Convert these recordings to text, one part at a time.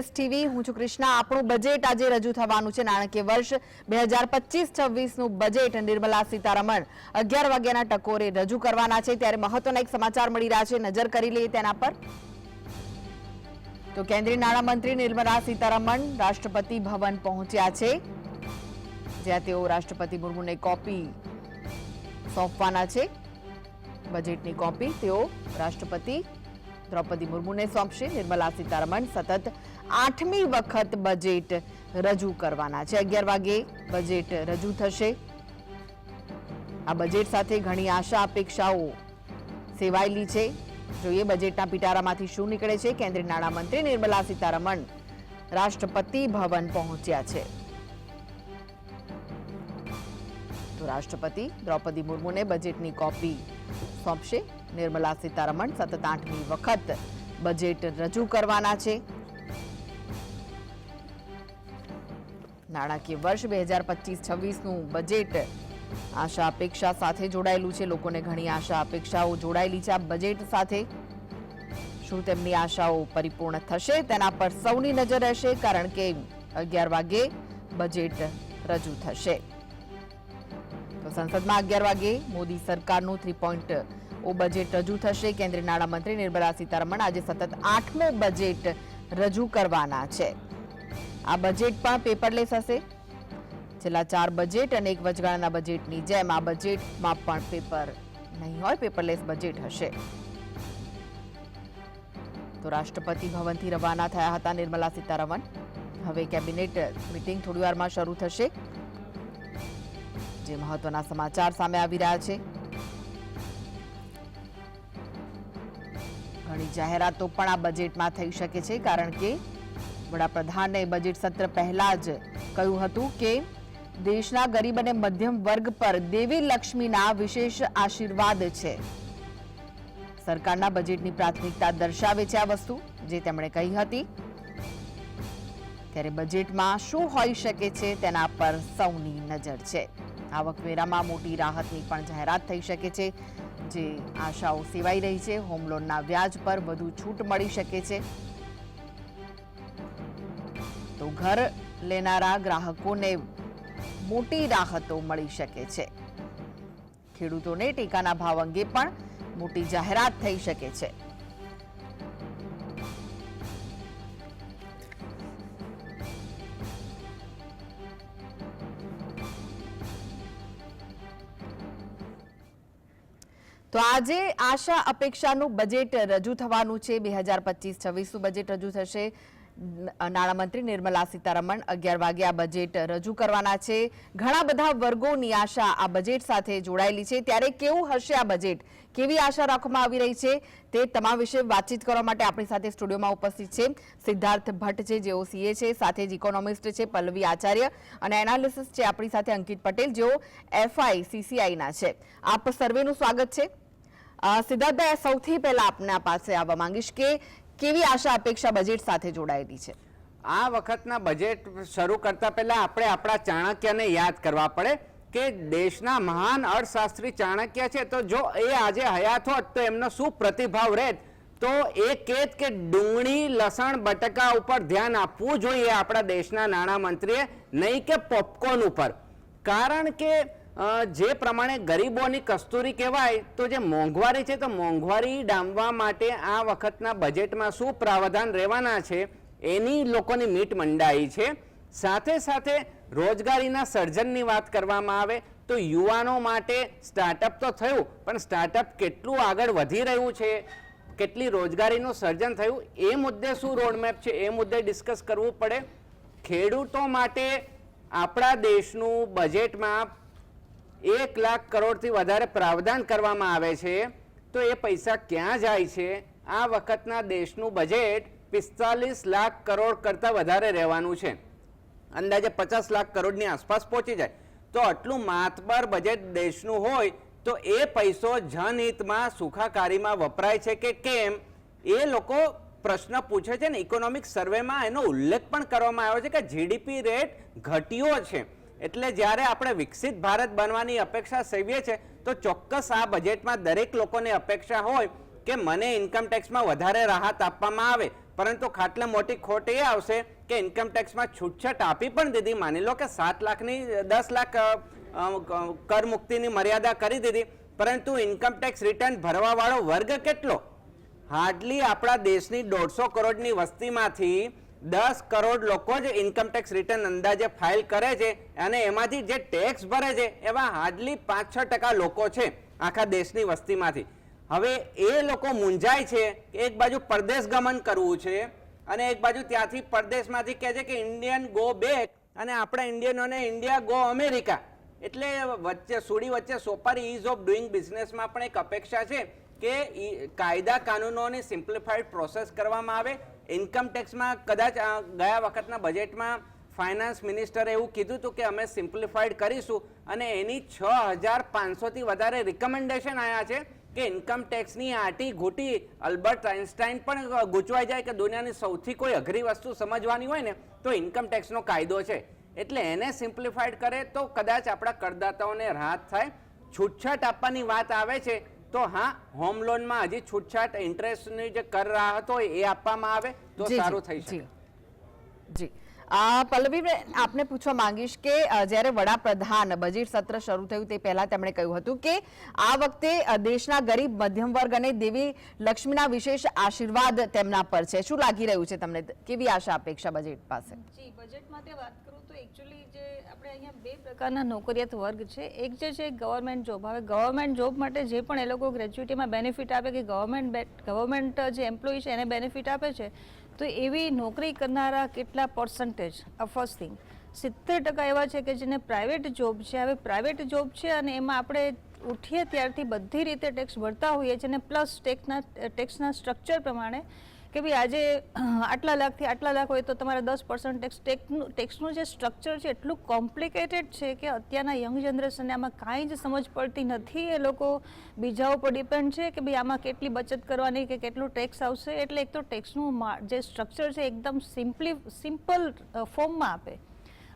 SBS TV હું છું કૃષ્ણા। આપણું બજેટ આજે રજૂ થવાનું છે। નાણાકીય વર્ષ 2025-26 નું બજેટ નિર્મલા સીતારમણ 11 વાગ્યાના ટકોરે રજૂ કરવાના છે। ત્યારે મહત્વના એક સમાચાર મળી રહ્યા છે, નજર કરી લઈએ તેના પર। તો કેન્દ્રીય નાણામંત્રી નિર્મલા સીતારમણ રાષ્ટ્રપતિ ભવન પહોંચ્યા છે, જ્યાં તેઓ રાષ્ટ્રપતિ મુર્મુને કોપી સોંપવાના છે। બજેટની કોપી તેઓ રાષ્ટ્રપતિ द्रौपदी मुर्मू ने सौंपशे। निर्मला सीतारमण सतत 8મી वखत बजेट रजू करवाना छे। 11 वागे बजेट रजू थशे। आ बजेट साथे घणी आशा अपेक्षाओ सेवायेली छे। जोईए बजेटना पिटारामांथी शुं निकळे छे। केंद्रीय नाणामंत्री निर्मला सीतारमण राष्ट्रपति भवन पहोंच्या छे। तो राष्ट्रपति द्रौपदी मुर्मू ने बजेटनी कॉपी सौंपशे। निर्मला सीतारमण सतत 8મી वखत बजेट रजू करवाना छे। नाણાકીય વર્ષ 2025-26 નું बजेट आशा अपेक्षा साथे जोड़ायेલું છે। લોકોને ઘણી આશા અપેક્ષાઓ જોડાયેલી છે આ બજેટ સાથે। શું તેમની આશાઓ પરિપૂર્ણ થશે તેના પર સૌની નજર રહેશે, કારણ કે 11 વાગે બજેટ રજૂ થશે। તો સંસદમાં 11 વાગે મોદી સરકારનું 3.0 बजेट रजू थशे। केंद्रीय नाणामंत्री निर्मला सीतारमण आज सतत 8मो बजेट रजू करवाना छे। आ बजेट पण पेपरलेस हशे। छेल्ला 4 बजेट अने एक वचगाळाना बजेटनी जेम आ बजेटमां पण पेपर नहीं होय, पेपरलेस बजेट हशे। तो राष्ट्रपति भवनथी रवाना थया हता निर्मला सीतारमण। हवे केबिनेट मीटिंग थोड़ी वारमां शरू थशे। जे महत्वना समाचार सामे आवी रह्या छे। घणी जाहेरातो पण आ बजेटमां थई शके छे, कारण के वडाप्रधाने बजेट सत्र पहला ज कह्युं हतुं के देशना गरीब अने मध्यम वर्ग पर देवी लक्ष्मीना विशेष आशीर्वाद छे। सरकारना बजेटनी प्राथमिकता दर्शावे छे आ वस्तु, जे તેમણે કહી હતી। ત્યારે બજેટમાં શું હોઈ શકે છે તેના પર સૌની નજર છે। આવકવેરામાં મોટી રાહતની પણ જાહેરાત થઈ શકે છે, જે આશાઓ સેવાઈ રહી છે। હોમ લોનના વ્યાજ પર વધુ છૂટ મળી શકે છે। તો ઘર લેનારા ગ્રાહકોને મોટી રાહતો મળી શકે છે। ખેડૂતોને ટેકાના ભાવ અંગે પણ મોટી જાહેરાત થઈ શકે છે। तो આજે આશા અપેક્ષાનું બજેટ રજૂ થવાનું છે। 2025-26 નું બજેટ રજૂ થશે। નાણામંત્રી નિર્મલા સીતારમણ 11 વાગે આ બજેટ રજૂ કરવાના છે। ઘણા બધા વર્ગોની આશા આ બજેટ સાથે જોડાયેલી છે। ત્યારે કેવું હશે આ બજેટ, કેવી આશા રાખવામાં આવી રહી છે, તે તમામ વિશે વાતચીત કરવા માટે આપણી સાથે સ્ટુડિયોમાં ઉપસ્થિત છે સિદ્ધાર્થ ભટ્ટ છે, જેઓ સીએ છે, સાથે જ ઇકોનોમિસ્ટ છે પલ્લવી આચાર્ય, અને એનાલિસિસ્ટ છે આપણી સાથે અંકિત પટેલ, જેઓ FICCI ના છે। આપ સર્વેનું સ્વાગત છે। સિદ્ધાર્થભાઈ, સૌથી પહેલા આપના પાસે આવવા માંગીશ કે કેવી આશા અપેક્ષા બજેટ સાથે જોડાયેલી છે? આ વખતના બજેટ શરૂ કરતા પહેલા આપણે આપણા ચાણક્યને યાદ કરવા પડે કે દેશના મહાન અર્થશાસ્ત્રી ચાણક્ય છે, તો જો એ આજે હયાત હોત તો એમનો શું પ્રતિભાવ રહેત। તો એ કહેત કે ડુંગળી, લસણ, બટાકા ઉપર ધ્યાન આપવું જોઈએ આપણા દેશના નાણામંત્રીએ, નહીં કે પોપકોર્ન ઉપર। કારણ કે જે પ્રમાણે ગરીબોની કસ્તુરી કહેવાય, તો જે મોંઘવારી છે, તો મોંઘવારી ડામવા માટે આ વખતના બજેટમાં શું પ્રાવધાન રહેવાના છે એની લોકોની મીટ મંડાઈ છે। સાથે સાથે રોજગારીના સર્જનની વાત કરવામાં આવે તો યુવાનો માટે સ્ટાર્ટઅપ તો થયું, પણ સ્ટાર્ટઅપ કેટલું આગળ વધી રહ્યું છે, કેટલી રોજગારીનું સર્જન થયું, એ મુદ્દે શું રોડમેપ છે એ મુદ્દે ડિસ્કસ કરવું પડે। ખેડૂતો માટે આપણા દેશનું બજેટમાં 1 લાખ કરોડથી વધારે પ્રાવધાન કરવામાં આવે છે, તો એ પૈસા ક્યાં જાય છે? આ વખતના દેશનું બજેટ 45 લાખ કરોડ કરતાં વધારે રહેવાનું છે। અંદાજે 50 લાખ કરોડની આસપાસ પહોંચી જાય। તો આટલું માતબર બજેટ દેશનું હોય તો એ પૈસો જનહિતમાં સુખાકારીમાં વપરાય છે કે કેમ, એ લોકો પ્રશ્ન પૂછે છે ને। ઇકોનોમિક સર્વેમાં એનો ઉલ્લેખ પણ કરવામાં આવ્યો છે કે જીડીપી રેટ ઘટ્યો છે। એટલે જ્યારે આપણે વિકસિત ભારત બનવાની અપેક્ષા સેવીએ છીએ, તો ચોક્કસ આ બજેટમાં દરેક લોકોની અપેક્ષા હોય કે મને ઇન્કમ ટેક્સમાં વધારે રાહત આપવામાં આવે, પરંતુ ખાટલે મોટી ખોટ એ આવશે કે ઇન્કમ ટેક્સમાં છૂટછાટ આપી પણ દીધી, માની લો કે 7 લાખની 10 લાખ કર મુક્તિની મર્યાદા કરી દીધી, પરંતુ ઇન્કમ ટેક્સ રિટર્ન ભરવા વાળો વર્ગ કેટલો? હાર્ડલી આપણા દેશની 150 કરોડની વસ્તીમાંથી 10 કરોડ લોકો જ ઇન્કમ ટેક્સ રિટર્ન અંદાજે ફાઇલ કરે છે, અને એમાંથી જે ટેક્સ ભરે છે એવા હાર્ડલી 5-6% લોકો છે આખા દેશની વસ્તીમાંથી. હવે એ લોકો મૂંઝાય છે કે એક બાજુ પરદેશ ગમન કરવું છે અને એક બાજુ ત્યાંથી પરદેશમાંથી કહે છે કે ઇન્ડિયન ગો બેક, અને આપણા ઇન્ડિયનોને ઇન્ડિયા ગો અમેરિકા. એટલે વચ્ચે સુડી વચ્ચે સોપારી ઇઝ ઓફ ડુઈંગ બિઝનેસમાં પણ એક અપેક્ષા છે કે કાયદા કાનૂનોની સિમ્પ્લિફાઈડ પ્રોસેસ કરવામાં આવે. ઇન્કમ ટેક્સમાં કદાચ ગયા વખતના બજેટમાં ફાઇનાન્સ મિનિસ્ટરે એવું કીધું હતું કે અમે સિમ્પ્લિફાઈડ કરીશું, અને એની 6500થી વધારે રિકમેન્ડેશન આવ્યા છે કે ઇન્કમ ટેક્સની આટી ઘૂંટી અલ્બર્ટ આઇન્સ્ટાઈન પણ ગૂંચવાઈ જાય કે દુનિયાની સૌથી કોઈ અઘરી વસ્તુ સમજવાની હોય ને તો ઇન્કમ ટેક્સનો કાયદો છે. એટલે એને સિમ્પ્લિફાઈડ કરે તો કદાચ આપણા કરદાતાઓને રાહત થાય. છૂટછાટ આપવાની વાત આવે છે તો હા, હોમ લોનમાં હજી છૂટછાટ ઇન્ટરેસ્ટની જે કર રાહત હોય એ આપવામાં આવે તો સારું થઈ શકે. જી પલ્લવી, આપને પૂછવા માંગીશ કે જ્યારે વડાપ્રધાન બજેટ સત્ર શરૂ થયું તે પહેલા તેમણે કહ્યું હતું કે આ વખતે દેશના ગરીબ મધ્યમ વર્ગ અને દેવી લક્ષ્મીના વિશેષ આશીર્વાદ તેમના પર છે. શું લાગી રહ્યું છે તમને? કેવી આશા અપેક્ષા બજેટ પાસે? જી, બજેટ માટે વાત કરું તો એકચ્યુઅલી જે આપણે અહીંયા બે પ્રકારના નોકરિયાત વર્ગ છે. એક જે છે ગવર્મેન્ટ જોબ. હવે ગવર્મેન્ટ જોબ માટે જે પણ એ લોકો ગ્રેજ્યુએટીમાં બેનિફિટ આપે કે ગવર્મેન્ટ જે એમ્પ્લોય છે એને બેનિફિટ આપે છે, તો એવી નોકરી કરનારા કેટલા પર્સન્ટેજ? ફર્સ્ટ થિંગ 70% એવા છે કે જેને પ્રાઇવેટ જોબ છે. હવે પ્રાઇવેટ જોબ છે અને એમાં આપણે ઉઠીએ ત્યારથી બધી રીતે ટેક્સ ભરતા હોઈએ છીએ, અને પ્લસ ટેક્સના સ્ટ્રક્ચર પ્રમાણે કે ભાઈ આજે આટલા લાખથી આટલા લાખ હોય તો તમારે 10% ટેક્સનું જે સ્ટ્રક્ચર છે એટલું કોમ્પ્લિકેટેડ છે કે અત્યારના યંગ જનરેશનને આમાં કાંઈ જ સમજ પડતી નથી. એ લોકો બીજા ઉપર ડિપેન્ડ છે કે ભાઈ આમાં કેટલી બચત કરવાની કે કેટલું ટેક્સ આવશે. એટલે એક તો ટેક્સનું જે સ્ટ્રક્ચર છે એકદમ સિમ્પલ ફોર્મમાં આપે.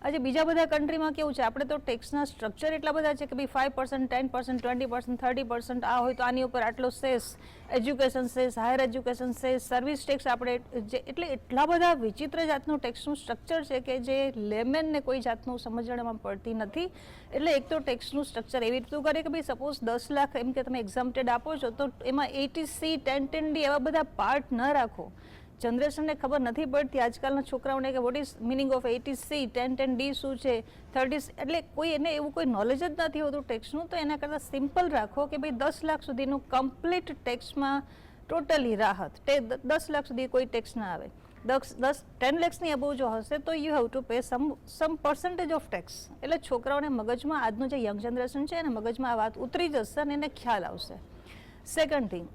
આજે બીજા બધા કન્ટ્રીમાં કેવું છે, આપણે તો ટેક્સના સ્ટ્રક્ચર એટલા બધા છે કે ભાઈ 5%, 10%, 20%, 30% આ હોય તો આની ઉપર આટલો cess, education cess, higher education cess, service tax, આપણે એટલે એટલા બધા વિચિત્ર જાતનું ટેક્સનું સ્ટ્રક્ચર છે કે જે લેમેનને કોઈ જાતનું સમજણમાં પડતી નથી. એટલે એક તો ટેક્સનું સ્ટ્રક્ચર એવી રીતનું કરે કે ભાઈ સપોઝ 10 લાખ એમ કે તમે એક્ઝામ્પટેડ આપો છો તો એમાં 80C, 1010D એવા બધા પાર્ટ ન રાખો. જનરેશનને ખબર નથી પડતી આજકાલના છોકરાઓને કે what is meaning of 80C, 1010D શું છે, 30, એટલે કોઈ એને એવું કોઈ નોલેજ જ નથી હોતું ટેક્સનું. તો એના કરતાં સિમ્પલ રાખો કે ભાઈ 10 લાખ સુધીનું કમ્પ્લીટ ટેક્સમાં ટોટલી રાહત, 10 લાખ સુધી કોઈ ટેક્સ ના આવે. 10 lakhsની અબોવ જો હશે તો you have to pay some percentage of tax. એટલે છોકરાઓને મગજમાં, આજનું જે યંગ જનરેશન છે એને મગજમાં આ વાત ઉતરી જશે અને એને ખ્યાલ આવશે. સેકન્ડ થિંગ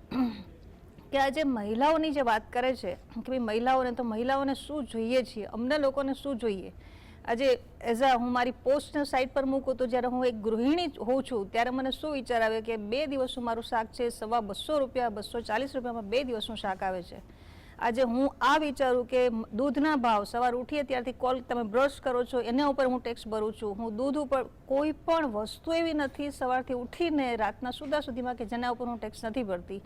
કે આજે મહિલાઓની જે વાત કરે છે કે ભાઈ મહિલાઓને શું જોઈએ છીએ, અમને લોકોને શું જોઈએ. આજે હું મારી પોસ્ટના સાઇટ પર મૂકું તો જ્યારે હું એક ગૃહિણી હોઉં છું ત્યારે મને શું વિચાર આવે કે 2 દિવસનું મારું શાક છે ₹200, ₹240માં 2 દિવસનું શાક આવે છે. આજે હું આ વિચારું કે દૂધના ભાવ, સવાર ઉઠીએ ત્યારથી તમે બ્રશ કરો છો એના ઉપર હું ટેક્સ ભરું છું. હું દૂધ ઉપર કોઈ પણ વસ્તુ એવી નથી સવારથી ઉઠીને રાતના સુધીમાં કે જેના ઉપર હું ટેક્સ નથી ભરતી.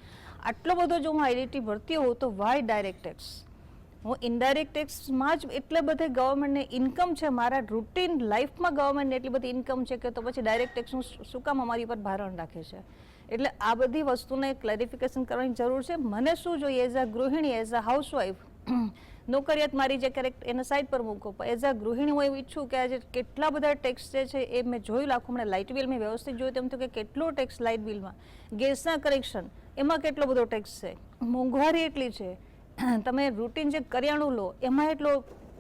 આટલો બધો જો હું આઈડીટી ભરતી હોઉં તો વાય ડાયરેક્ટ ટેક્સ? હું ઇનડાયરેક્ટ ટેક્સમાં જ એટલે બધે ગવર્મેન્ટને ઇન્કમ છે, મારા રૂટીન લાઈફમાં ગવર્મેન્ટને એટલી બધી ઇન્કમ છે કે તો પછી ડાયરેક્ટ ટેક્સનું શું કામ અમારી ઉપર ભારણ રાખે છે? એટલે આ બધી વસ્તુને ક્લેરિફિકેશન કરવાની જરૂર છે. મને શું જોઈએ એઝ અ ગૃહિણી, એઝ અ હાઉસવાઈફ, નોકરિયાત મારી જે કરેક્ટ એને સાઈડ પર મૂકો, એઝ અ ગૃહિણી હું એવું ઈચ્છું કે આજે કેટલા બધા ટેક્સ જે છે એ મેં જોયું. આખું મને લાઇટ બિલ મેં વ્યવસ્થિત જોયું તેમ થયું કે કેટલો ટેક્સ લાઇટ બિલમાં, ગેસના કનેક્શન એમાં કેટલો બધો ટેક્સ છે, મોંઘવારી એટલી છે. તમે રૂટીન જે કરિયાણું લો એમાં એટલો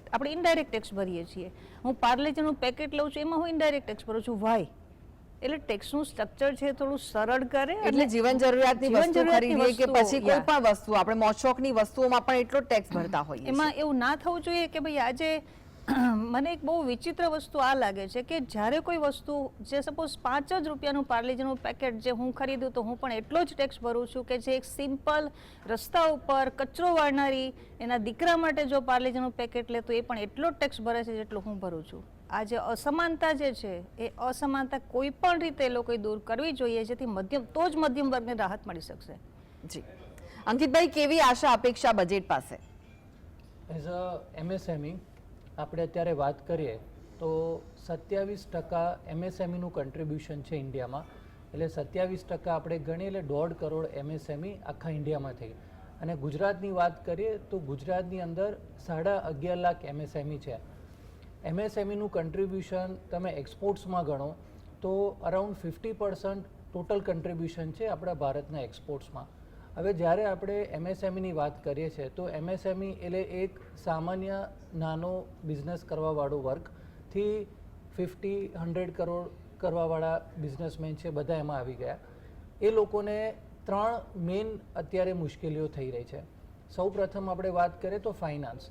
આપણે ઇનડાયરેક્ટ ટેક્સ ભરીએ છીએ. હું પાર્લેજીનું પેકેટ લઉં છું એમાં હું ઇનડાયરેક્ટ ટેક્સ ભરું છું. વાય? એટલે ટેક્સનું સ્ટ્રક્ચર છે થોડું સરળ કરે. એટલે જીવન જરૂરિયાતની વસ્તુ ખરીદીએ કે પછી કોઈ પણ વસ્તુ, આપણે મોજશોખની વસ્તુઓમાં પણ એટલો ટેક્સ ભરતા હોઈએ. એમાં એવું ના થવું જોઈએ કે ભાઈ આજે મને એક બહુ વિચિત્ર વસ્તુ આ લાગે છે કે જ્યારે કોઈ વસ્તુ જે સપોઝ ₹5 પાર્લેજીનું પેકેટ જે હું ખરીદું તો હું પણ એટલો જ ટેક્સ ભરું છું કે જે એક સિમ્પલ રસ્તા ઉપર કચરો વાળનારી એના દીકરા માટે જો પાર્લેજીનું પેકેટ લે તો એ પણ એટલો જ ટેક્સ ભરે છે જેટલો હું ભરું છું. આ જે અસમાનતા જે છે એ અસમાનતા કોઈ પણ રીતે એ લોકોએ દૂર કરવી જોઈએ જેથી તો જ મધ્યમ વર્ગને રાહત મળી શકશે. જી અંકિતભાઈ, કેવી આશા અપેક્ષા બજેટ પાસે? એઝ અ MSME આપણે અત્યારે વાત કરીએ તો 27% MSMEનું કન્ટ્રીબ્યુશન છે ઇન્ડિયામાં. એટલે 27% આપણે ગણીએ એટલે 1.5 કરોડ MSME આખા ઇન્ડિયામાંથી. અને ગુજરાતની વાત કરીએ તો ગુજરાતની અંદર 11.5 લાખ MSME છે. MSMEનું કન્ટ્રીબ્યુશન તમે એક્સપોર્ટ્સમાં ગણો તો અરાઉન્ડ 50% ટોટલ કન્ટ્રીબ્યુશન છે આપણા ભારતના એક્સપોર્ટ્સમાં. હવે જ્યારે આપણે MSMEની વાત કરીએ છીએ તો MSME એટલે એક સામાન્ય નાનો બિઝનેસ કરવાવાળો વર્ગથી 50-100 કરોડ કરવાવાળા બિઝનેસમેન છે, બધા એમાં આવી ગયા. એ લોકોને 3 મેઇન અત્યારે મુશ્કેલીઓ થઈ રહી છે. સૌ પ્રથમ આપણે વાત કરીએ તો ફાઇનાન્સ.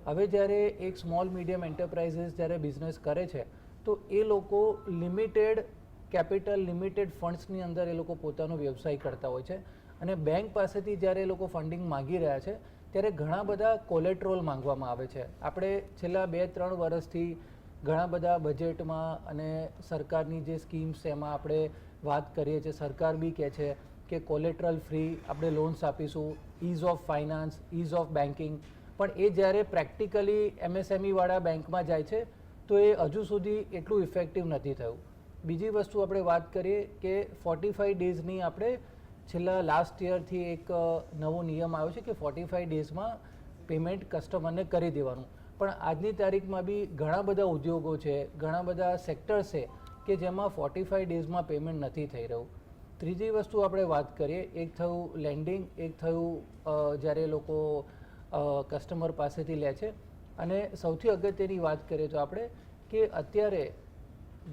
હવે જ્યારે એક સ્મોલ મીડિયમ એન્ટરપ્રાઇઝીસ જ્યારે બિઝનેસ કરે છે તો એ લોકો લિમિટેડ કેપિટલ, લિમિટેડ ફંડ્સની અંદર એ લોકો પોતાનો વ્યવસાય કરતા હોય છે. અને બેંક પાસેથી જ્યારે એ લોકો ફંડિંગ માગી રહ્યા છે ત્યારે ઘણા બધા કોલેટ્રોલ માંગવામાં આવે છે. આપણે છેલ્લા 2-3 વર્ષથી ઘણા બધા બજેટમાં અને સરકારની જે સ્કીમ્સ છે એમાં આપણે વાત કરીએ છીએ. સરકાર બી કહે છે કે કોલેટ્રલ ફ્રી આપણે લોન્સ આપીશું, ease of finance, ease of banking. પણ એ જ્યારે પ્રેક્ટિકલી MSME-વાળા બેંકમાં જાય છે તો એ હજુ સુધી એટલું ઇફેક્ટિવ નથી થયું. બીજી વસ્તુ આપણે વાત કરીએ કે 45 ડેઝની આપણે છેલ્લા લાસ્ટ યરથી એક નવો નિયમ આવ્યો છે કે 45 ડેઝમાં પેમેન્ટ કસ્ટમરને કરી દેવાનું. પણ આજની તારીખમાં બી ઘણા બધા ઉદ્યોગો છે, ઘણા બધા સેક્ટર્સ છે કે જેમાં 45 ડેઝમાં પેમેન્ટ નથી થઈ રહ્યું. ત્રીજી વસ્તુ આપણે વાત કરીએ, એક થયું લેન્ડિંગ, એક થયું જ્યારે લોકો કસ્ટમર પાસેથી લે છે. અને સૌથી અગત્યની વાત કરીએ તો આપણે કે અત્યારે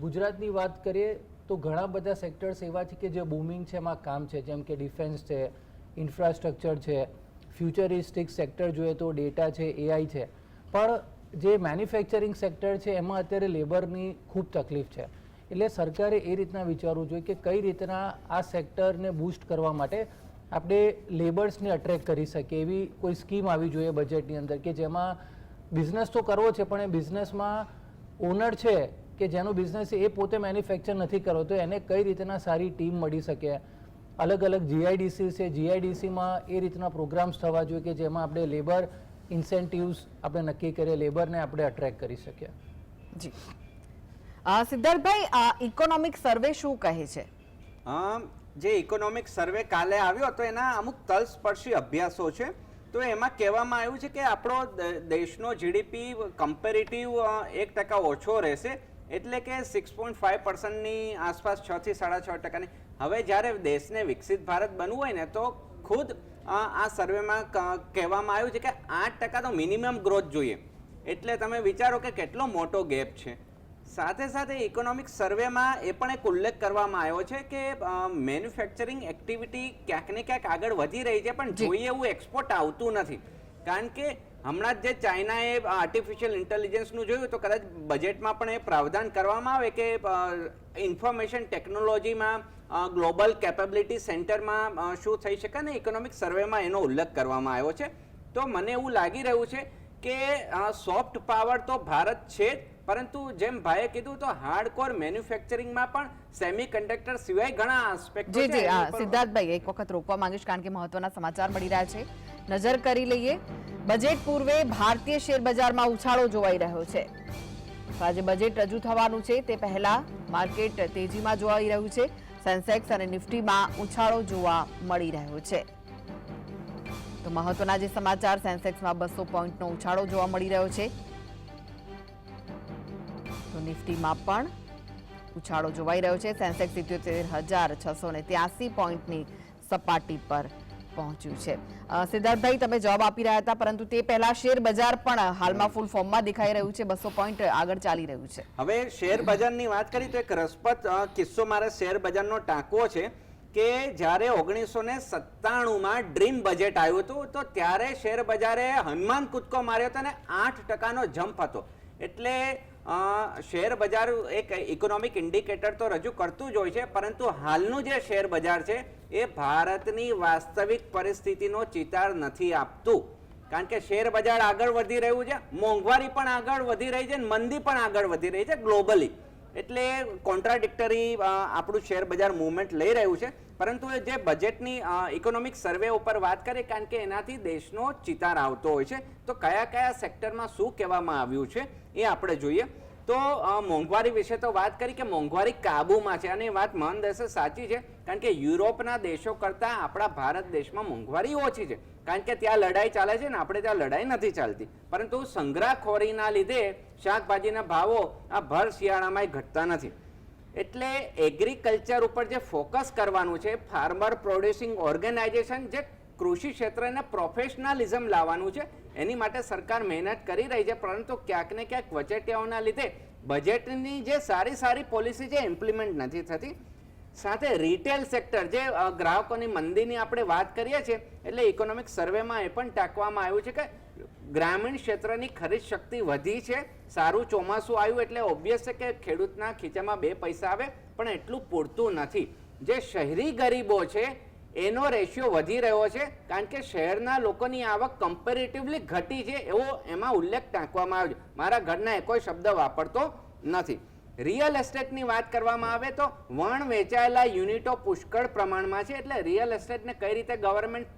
ગુજરાતની વાત કરીએ તો ઘણા બધા સેક્ટર્સ એવા છે કે જે બૂમિંગ છે, એમાં કામ છે, જેમ કે ડિફેન્સ છે, ઇન્ફ્રાસ્ટ્રક્ચર છે, ફ્યુચરિસ્ટિક સેક્ટર જોઈએ તો ડેટા છે, AI છે. પણ જે મેન્યુફેક્ચરિંગ સેક્ટર છે એમાં અત્યારે લેબરની ખૂબ તકલીફ છે. એટલે સરકારે એ રીતના વિચારવું જોઈએ કે કઈ રીતના આ સેક્ટરને બૂસ્ટ કરવા માટે આપણે લેબર્સને અટ્રેક્ટ કરી શકીએ એવી કોઈ સ્કીમ આવી જોઈએ બજેટની અંદર કે જેમાં બિઝનેસ તો કરવો છે પણ એ બિઝનેસમાં ઓનર છે કે જેનો બિઝનેસ એ પોતે મેન્યુફેક્ચર નથી કરવો તો એને કઈ રીતના સારી ટીમ મળી શકે. અલગ અલગ GIDC છે, GIDCમાં એ રીતના પ્રોગ્રામ્સ થવા જોઈએ કે જેમાં આપણે લેબર ઇન્સેન્ટિવ્સ આપણે નક્કી કરીએ, લેબરને આપણે અટ્રેક્ટ કરી શકીએ. જી સિદ્ધાર્થભાઈ, આ ઇકોનોમિક સર્વે શું કહે છે? જે ઇકોનોમિક સર્વે કાલે આવ્યો હતો એના અમુક તલસ્પર્શી અભ્યાસો છે. તો એમાં કહેવામાં આવ્યું છે કે આપણો દેશનો GDP કમ્પેરેટિવ 1% ઓછો રહેશે, એટલે કે 6.5%ની આસપાસ 6 થી 6.5%ની. હવે જ્યારે દેશને વિકસિત ભારત બનવું હોય ને તો ખુદ આ સર્વેમાં કહેવામાં આવ્યું છે કે 8% તો મિનિમમ ગ્રોથ જોઈએ. એટલે તમે વિચારો કે કેટલો મોટો ગેપ છે. સાથે સાથે ઇકોનોમિક સર્વેમાં એ પણ એક ઉલ્લેખ કરવામાં આવ્યો છે કે મેન્યુફેક્ચરિંગ એક્ટિવિટી ક્યાંક ને ક્યાંક આગળ વધી રહી છે પણ જોઈએ એવું એક્સપોર્ટ આવતું નથી. કારણ કે હમણાં જ જે ચાઇનાએ આર્ટિફિશિયલ ઇન્ટેલિજન્સનું જોયું તો કદાચ બજેટમાં પણ એ પ્રાવધાન કરવામાં આવે કે ઇન્ફોર્મેશન ટેકનોલોજીમાં ગ્લોબલ કેપેબિલિટી સેન્ટરમાં શું થઈ શકે ને ઇકોનોમિક સર્વેમાં એનો ઉલ્લેખ કરવામાં આવ્યો છે. તો મને એવું લાગી રહ્યું છે કે સોફ્ટ પાવર તો ભારત છે જ, પરંતુ જેમ ભાઈએ કીધું તો હાર્ડકોર મેન્યુફેક્ચરિંગમાં પણ સેમિકન્ડક્ટર સિવાય ઘણા આસ્પેક્ટ છે. જી સિદ્ધાર્થભાઈ, એક વખત રોકવા માંગીશ કારણ કે મહત્વના સમાચાર મળી રહ્યા છે. નજર કરી લઈએ. બજેટ પૂર્વે ભારતીય શેર બજારમાં ઉછાળો જોવાઈ રહ્યો છે. આજે બજેટ રજૂ થવાનું છે તે પહેલા માર્કેટ તેજીમાં જોવાઈ રહ્યું છે. સેન્સેક્સ અને નિફ્ટીમાં ઉછાળો જોવા મળી રહ્યો છે. તો મહત્વના જે સમાચાર, સેન્સેક્સમાં 200 પોઈન્ટનો ઉછાળો જોવા મળી રહ્યો છે. તો નિફ્ટીમાં પણ ઉછાળો જોવાઈ રહ્યો છે. સેન્સેક્સ 77,683 પોઈન્ટની સપાટી પર પહોંચ્યું છે. સિદ્ધાર્થભાઈ, તમે જવાબ આપી રહ્યા હતા પરંતુ તે પહેલા શેર બજાર પણ હાલમાં ફૂલ ફોર્મમાં દેખાઈ રહ્યું છે, 200 પોઈન્ટ આગળ ચાલી રહ્યું છે. હવે શેર બજારની વાત કરી તો એક રસપ્રદ કિસ્સો મારે શેર બજારનો ટાંકવો છે કે જ્યારે 1997માં ડ્રીમ બજેટ આવ્યું હતું તો ત્યારે શેર બજારે હનુમાન કૂદકો માર્યો હતો અને 8%નો જમ્પ હતો. એટલે શેર બજાર એક ઇકોનોમિક ઇન્ડિકેટર તો રજૂ કરતું જ હોય છે, પરંતુ હાલનું જે શેર બજાર છે એ ભારતની વાસ્તવિક પરિસ્થિતિનો ચિતાર નથી આપતું. કારણ કે શેર બજાર આગળ વધી રહ્યું છે, મોંઘવારી પણ આગળ વધી રહી છે, મંદી પણ આગળ વધી રહી છે ગ્લોબલી. એટલે કોન્ટ્રાડિક્ટરી આપણું શેર બજાર મુવમેન્ટ લઈ રહ્યું છે. પરંતુ જે બજેટની ઇકોનોમિક સર્વે ઉપર વાત કરીએ, કારણ કે એનાથી દેશનો ચિતાર આવતો હોય છે, તો કયા કયા સેક્ટરમાં શું કહેવામાં આવ્યું છે એ આપણે જોઈએ. તો મોંઘવારી વિશે તો વાત કરી કે મોંઘવારી કાબૂમાં છે, અને એ વાત મહંદેશે સાચી છે, કારણ કે યુરોપના દેશો કરતાં આપણા ભારત દેશમાં મોંઘવારી ઓછી છે, કારણ કે ત્યાં લડાઈ ચાલે છે ને આપણે ત્યાં લડાઈ નથી ચાલતી. પરંતુ સંગ્રહખોરીના લીધે શાકભાજીના ભાવો આ ભર શિયાળામાં ઘટતા નથી. એટલે એગ્રીકલ્ચર ઉપર જે ફોકસ કરવાનું છે, ફાર્મર પ્રોડ્યુસિંગ ઓર્ગેનાઇઝેશન, જે કૃષિ ક્ષેત્રને પ્રોફેશનલિઝમ લાવવાનું છે, એની માટે સરકાર મહેનત કરી રહી છે. પરંતુ ક્યાંક ને ક્યાંક વચેટિયાઓના લીધે બજેટની જે સારી સારી પોલિસી છે ઇમ્પ્લિમેન્ટ નથી થતી. સાથે રિટેલ સેક્ટર, જે ગ્રાહકોની મંદીની આપણે વાત કરીએ છીએ, એટલે ઇકોનોમિક સર્વેમાં એ પણ ટાંકવામાં આવ્યું છે કે ગ્રામીણ ક્ષેત્રની ખરીદ શક્તિ વધી છે. સારું ચોમાસું આવ્યું એટલે ઓબ્વિયસ છે કે ખેડૂતના ખીચામાં 2 પૈસા આવે, પણ એટલું પૂરતું નથી. જે શહેરી ગરીબો છે એનો રેશિયો વધી રહ્યો છે, કારણ કે શહેરના લોકોની આવક કમ્પેરેટિવલી ઘટી છે, એવો એમાં ઉલ્લેખ ટાંકવામાં આવ્યો છે. મારા ઘરના કોઈ શબ્દ વાપરતો નથી. રિયલ એસ્ટેટની વાત કરવામાં આવે તો વણ વેચાયેલા યુનિટો પુષ્કળ પ્રમાણમાં છે, એટલે રિયલ એસ્ટેટને કઈ રીતે ગવર્મેન્ટ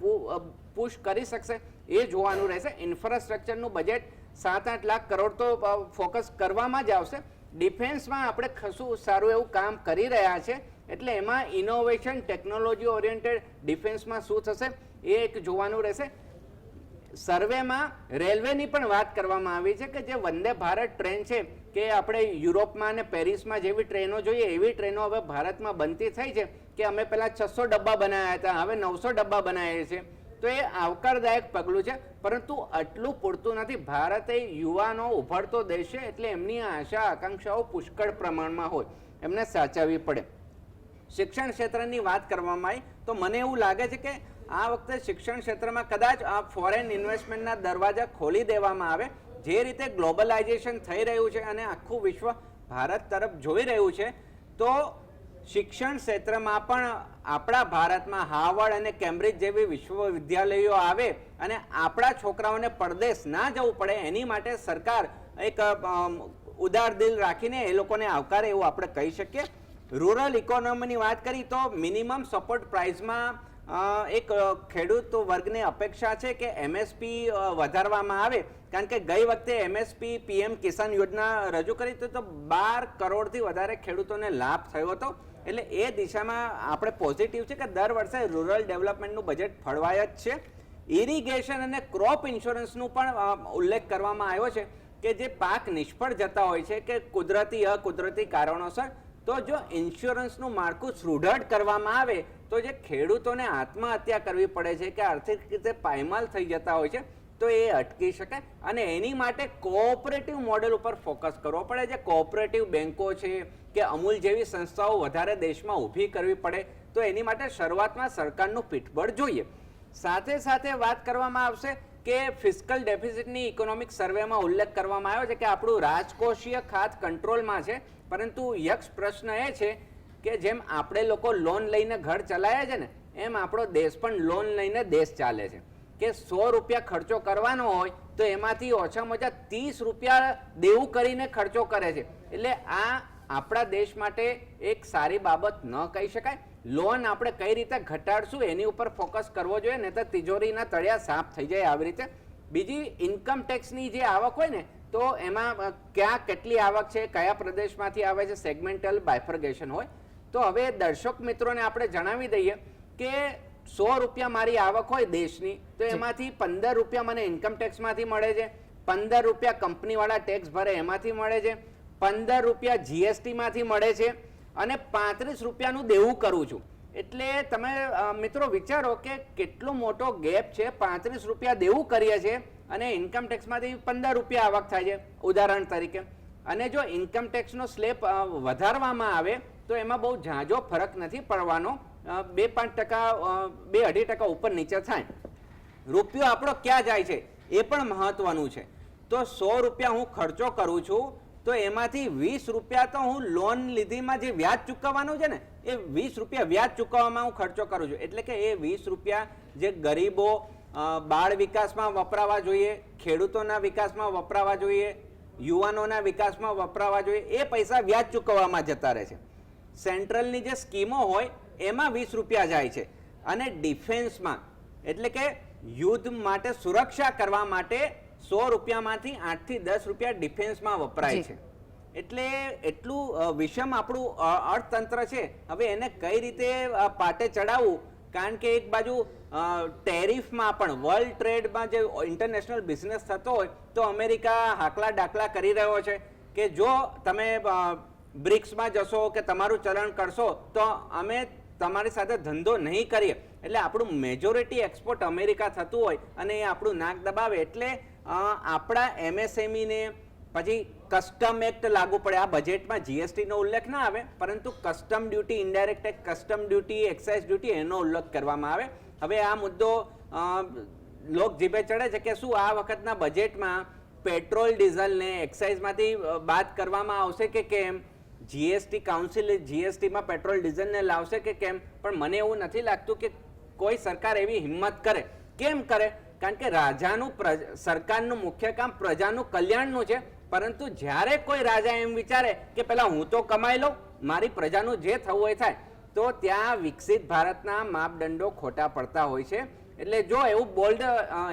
પુશ કરી શકશે એ જોવાનું રહેશે. ઇન્ફ્રાસ્ટ્રક્ચરનું બજેટ 7-8 લાખ કરોડ તો ફોકસ કરવામાં જ આવશે. ડિફેન્સમાં આપણે કશું સારું એવું કામ કરી રહ્યા છે, એટલે એમાં ઇનોવેશન, ટેકનોલોજી ઓરિએન્ટેડ ડિફેન્સમાં શું થશે એ એક જોવાનું રહેશે. સર્વેમાં રેલવેની પણ વાત કરવામાં આવી છે કે જે વંદે ભારત ટ્રેન છે, કે આપણે યુરોપમાં અને પેરિસમાં જેવી ટ્રેનો જોઈએ એવી ટ્રેનો હવે ભારતમાં બનતી થઈ છે, કે અમે પહેલાં 600 ડબ્બા બનાવ્યા હતા, હવે 900 ડબ્બા બનાવીએ છીએ. તો એ આવકારદાયક પગલું છે, પરંતુ આટલું પૂરતું નથી. ભારત એ યુવાનો ઉભરતો દેશ છે, એટલે એમની આશા આકાંક્ષાઓ પુષ્કળ પ્રમાણમાં હોય, એમને સાચવવી પડે. શિક્ષણ ક્ષેત્રની વાત કરવામાં આવી તો મને એવું લાગે છે કે આ વખતે શિક્ષણ ક્ષેત્રમાં કદાચ આ ફોરેન ઇન્વેસ્ટમેન્ટના દરવાજા ખોલી દેવામાં આવે. જે રીતે ગ્લોબલાઇઝેશન થઈ રહ્યું છે અને આખું વિશ્વ ભારત તરફ જોઈ રહ્યું છે, તો શિક્ષણ ક્ષેત્રમાં પણ આપણા ભારતમાં હાર્વર્ડ અને કેમ્બ્રિજ જેવી વિશ્વવિદ્યાલયો આવે અને આપણા છોકરાઓને પરદેશ ના જવું પડે, એની માટે સરકાર એક ઉદાર દિલ રાખીને એ લોકોને આવકારે એવું આપણે કહી શકીએ. રૂરલ ઇકોનોમીની વાત કરી તો મિનિમમ સપોર્ટ પ્રાઇસમાં એક ખેડૂત વર્ગને અપેક્ષા છે કે MSP વધારવામાં આવે, કારણ કે ગઈ વખતે MSP PM કિસાન યોજના રજૂ કરી તો 12 કરોડથી વધારે ખેડૂતોને લાભ થયો હતો. એટલે એ દિશામાં આપણે પોઝિટિવ છે કે દર વર્ષે રૂરલ ડેવલપમેન્ટનું બજેટ ફળવાય જ છે. ઇરિગેશન અને ક્રોપ ઇન્સ્યોરન્સનું પણ ઉલ્લેખ કરવામાં આવ્યો છે કે જે પાક નિષ્ફળ જતા હોય છે કે કુદરતી અકુદરતી કારણોસર, તો જો ઇન્સ્યોરન્સનું માળખું સુદૃઢ કરવામાં આવે તો જે ખેડૂતોને આત્મહત્યા કરવી પડે છે કે આર્થિક રીતે પાયમાલ થઈ જતા હોય છે, તો એ અટકી શકે. અને એની માટે કોઓપરેટિવ મોડેલ ઉપર ફોકસ કરવો પડે. જે કોઓપરેટિવ બેન્કો છે કે અમૂલ જેવી સંસ્થાઓ વધારે દેશમાં ઊભી કરવી પડે, તો એની માટે શરૂઆતમાં સરકારનું પીઠબળ જોઈએ. સાથે સાથે વાત કરવામાં આવશે કે ફિસ્કલ ડેફિસિટની ઇકોનોમિક સર્વેમાં ઉલ્લેખ કરવામાં આવ્યો છે કે આપણું રાજકોષીય ખાત કંટ્રોલમાં છે, પરંતુ યક્ષ પ્રશ્ન એ છે કે જેમ આપણે લોકો લોન લઈને ઘર ચલાવે છે ને, એમ આપણો દેશ પણ લોન લઈને દેશ ચાલે છે. કે 100 રૂપિયા ખર્ચો કરવાનો હોય તો એમાંથી ઓછામાં ઓછા 30 રૂપિયા દેવું કરીને ખર્ચો કરે છે. એટલે આ આપણા દેશ માટે એક સારી બાબત ન કહી શકાય. લોન આપણે કઈ રીતે ઘટાડશું એની ઉપર ફોકસ કરવો જોઈએ, નહીં તો તિજોરીના તળિયા સાફ થઈ જાય આવી રીતે. બીજી ઇન્કમ ટેક્સની જે આવક હોય ને, તો એમાં ક્યાં કેટલી આવક છે, કયા પ્રદેશમાંથી આવે છે, સેગમેન્ટલ બાયફર્ગેશન હોય. તો હવે દર્શક મિત્રોને આપણે જણાવી દઈએ કે 100 રૂપિયા મારી આવક હોય દેશની, તો એમાંથી 15 રૂપિયા મને ઇન્કમ ટેક્સમાંથી મળે છે, 15 રૂપિયા કંપનીવાળા ટેક્સ ભરે એમાંથી મળે છે, 15 રૂપિયા GSTમાંથી મળે છે, અને 35 રૂપિયાનું દેવું કરું છું. એટલે તમે મિત્રો વિચારો કે કેટલો મોટો ગેપ છે. 35 રૂપિયા દેવું કરીએ છીએ અને ઇન્કમ ટેક્સમાંથી 15 રૂપિયા આવક થાય છે ઉદાહરણ તરીકે. અને જો ઇન્કમ ટેક્સનો સ્લેબ વધારવામાં આવે તો એમાં બહુ ઝાઝો ફરક નથી પડવાનો, 2-5%, 2-2.5% ઉપર નીચે થાય. રૂપિયો આપણો ક્યાં જાય છે એ પણ મહત્વનું છે. તો 100 રૂપિયા હું ખર્ચો કરું છું, તો એમાંથી 20 રૂપિયા તો હું લોન લીધીમાં જે વ્યાજ ચૂકવવાનું છે ને, એ 20 રૂપિયા વ્યાજ ચૂકવવામાં હું ખર્ચો કરું છું. એટલે કે એ 20 રૂપિયા જે ગરીબો બાળ વિકાસમાં વપરાવા જોઈએ, ખેડૂતોના વિકાસમાં વપરાવા જોઈએ, યુવાનોના વિકાસમાં વપરાવા જોઈએ, એ પૈસા વ્યાજ ચૂકવવામાં જતા રહે છે. સેન્ટ્રલની જે સ્કીમો હોય એમાં 20 રૂપિયા જાય છે. અને ડિફેન્સમાં એટલે કે યુદ્ધ માટે સુરક્ષા કરવા માટે 100 રૂપિયામાંથી 8 થી 10 રૂપિયા ડિફેન્સમાં વપરાય છે. એટલે એટલું વિષમ આપણું અર્થતંત્ર છે. હવે એને કઈ રીતે પાટે ચડાવવું, કારણ કે એક બાજુ ટેરિફમાં પણ વર્લ્ડ ટ્રેડમાં જે ઇન્ટરનેશનલ બિઝનેસ થતો હોય તો અમેરિકા હાકલા ડાકલા કરી રહ્યો છે કે જો તમે બ્રિક્સમાં જશો કે તમારું ચલણ કરશો તો અમે તમારી સાથે ધંધો નહીં કરીએ. એટલે આપણું મેજોરિટી એક્સપોર્ટ અમેરિકા થતું હોય અને એ આપણું નાક દબાવે. એટલે આપણા એમએસએમઈને પછી કસ્ટમ એક્ટ લાગુ પડે. આ બજેટમાં જીએસટી નો ઉલ્લેખ ના આવે, પરંતુ custom duty, indirect tax, custom duty, excise duty એનો ઉલ્લેખ કરવામાં આવે. હવે આ મુદ્દો લોક જીભે ચડે છે કે શું આ વખતના બજેટમાં પેટ્રોલ ડીઝલને એક્સાઇઝમાંથી બાદ કરવામાં આવશે કે કેમ, જીએસટી કાઉન્સિલ જીએસટીમાં પેટ્રોલ ડીઝલને લાવશે કે કેમ. પણ મને એવું નથી લાગતું કે કોઈ સરકાર એવી હિંમત કરે. કેમ કરે? કારણ કે રાજાનું સરકારનું મુખ્ય કામ પ્રજાનું કલ્યાણનું છે. પરંતુ જ્યારે કોઈ રાજા એમ વિચારે કે પેલા હું તો કમાઈ લઉં, મારી પ્રજાનું જે થવું એ થાય, તો ત્યાં વિકસિત ભારતના માપદંડો ખોટા પડતા હોય છે. એટલે જો એવું બોલ્ડ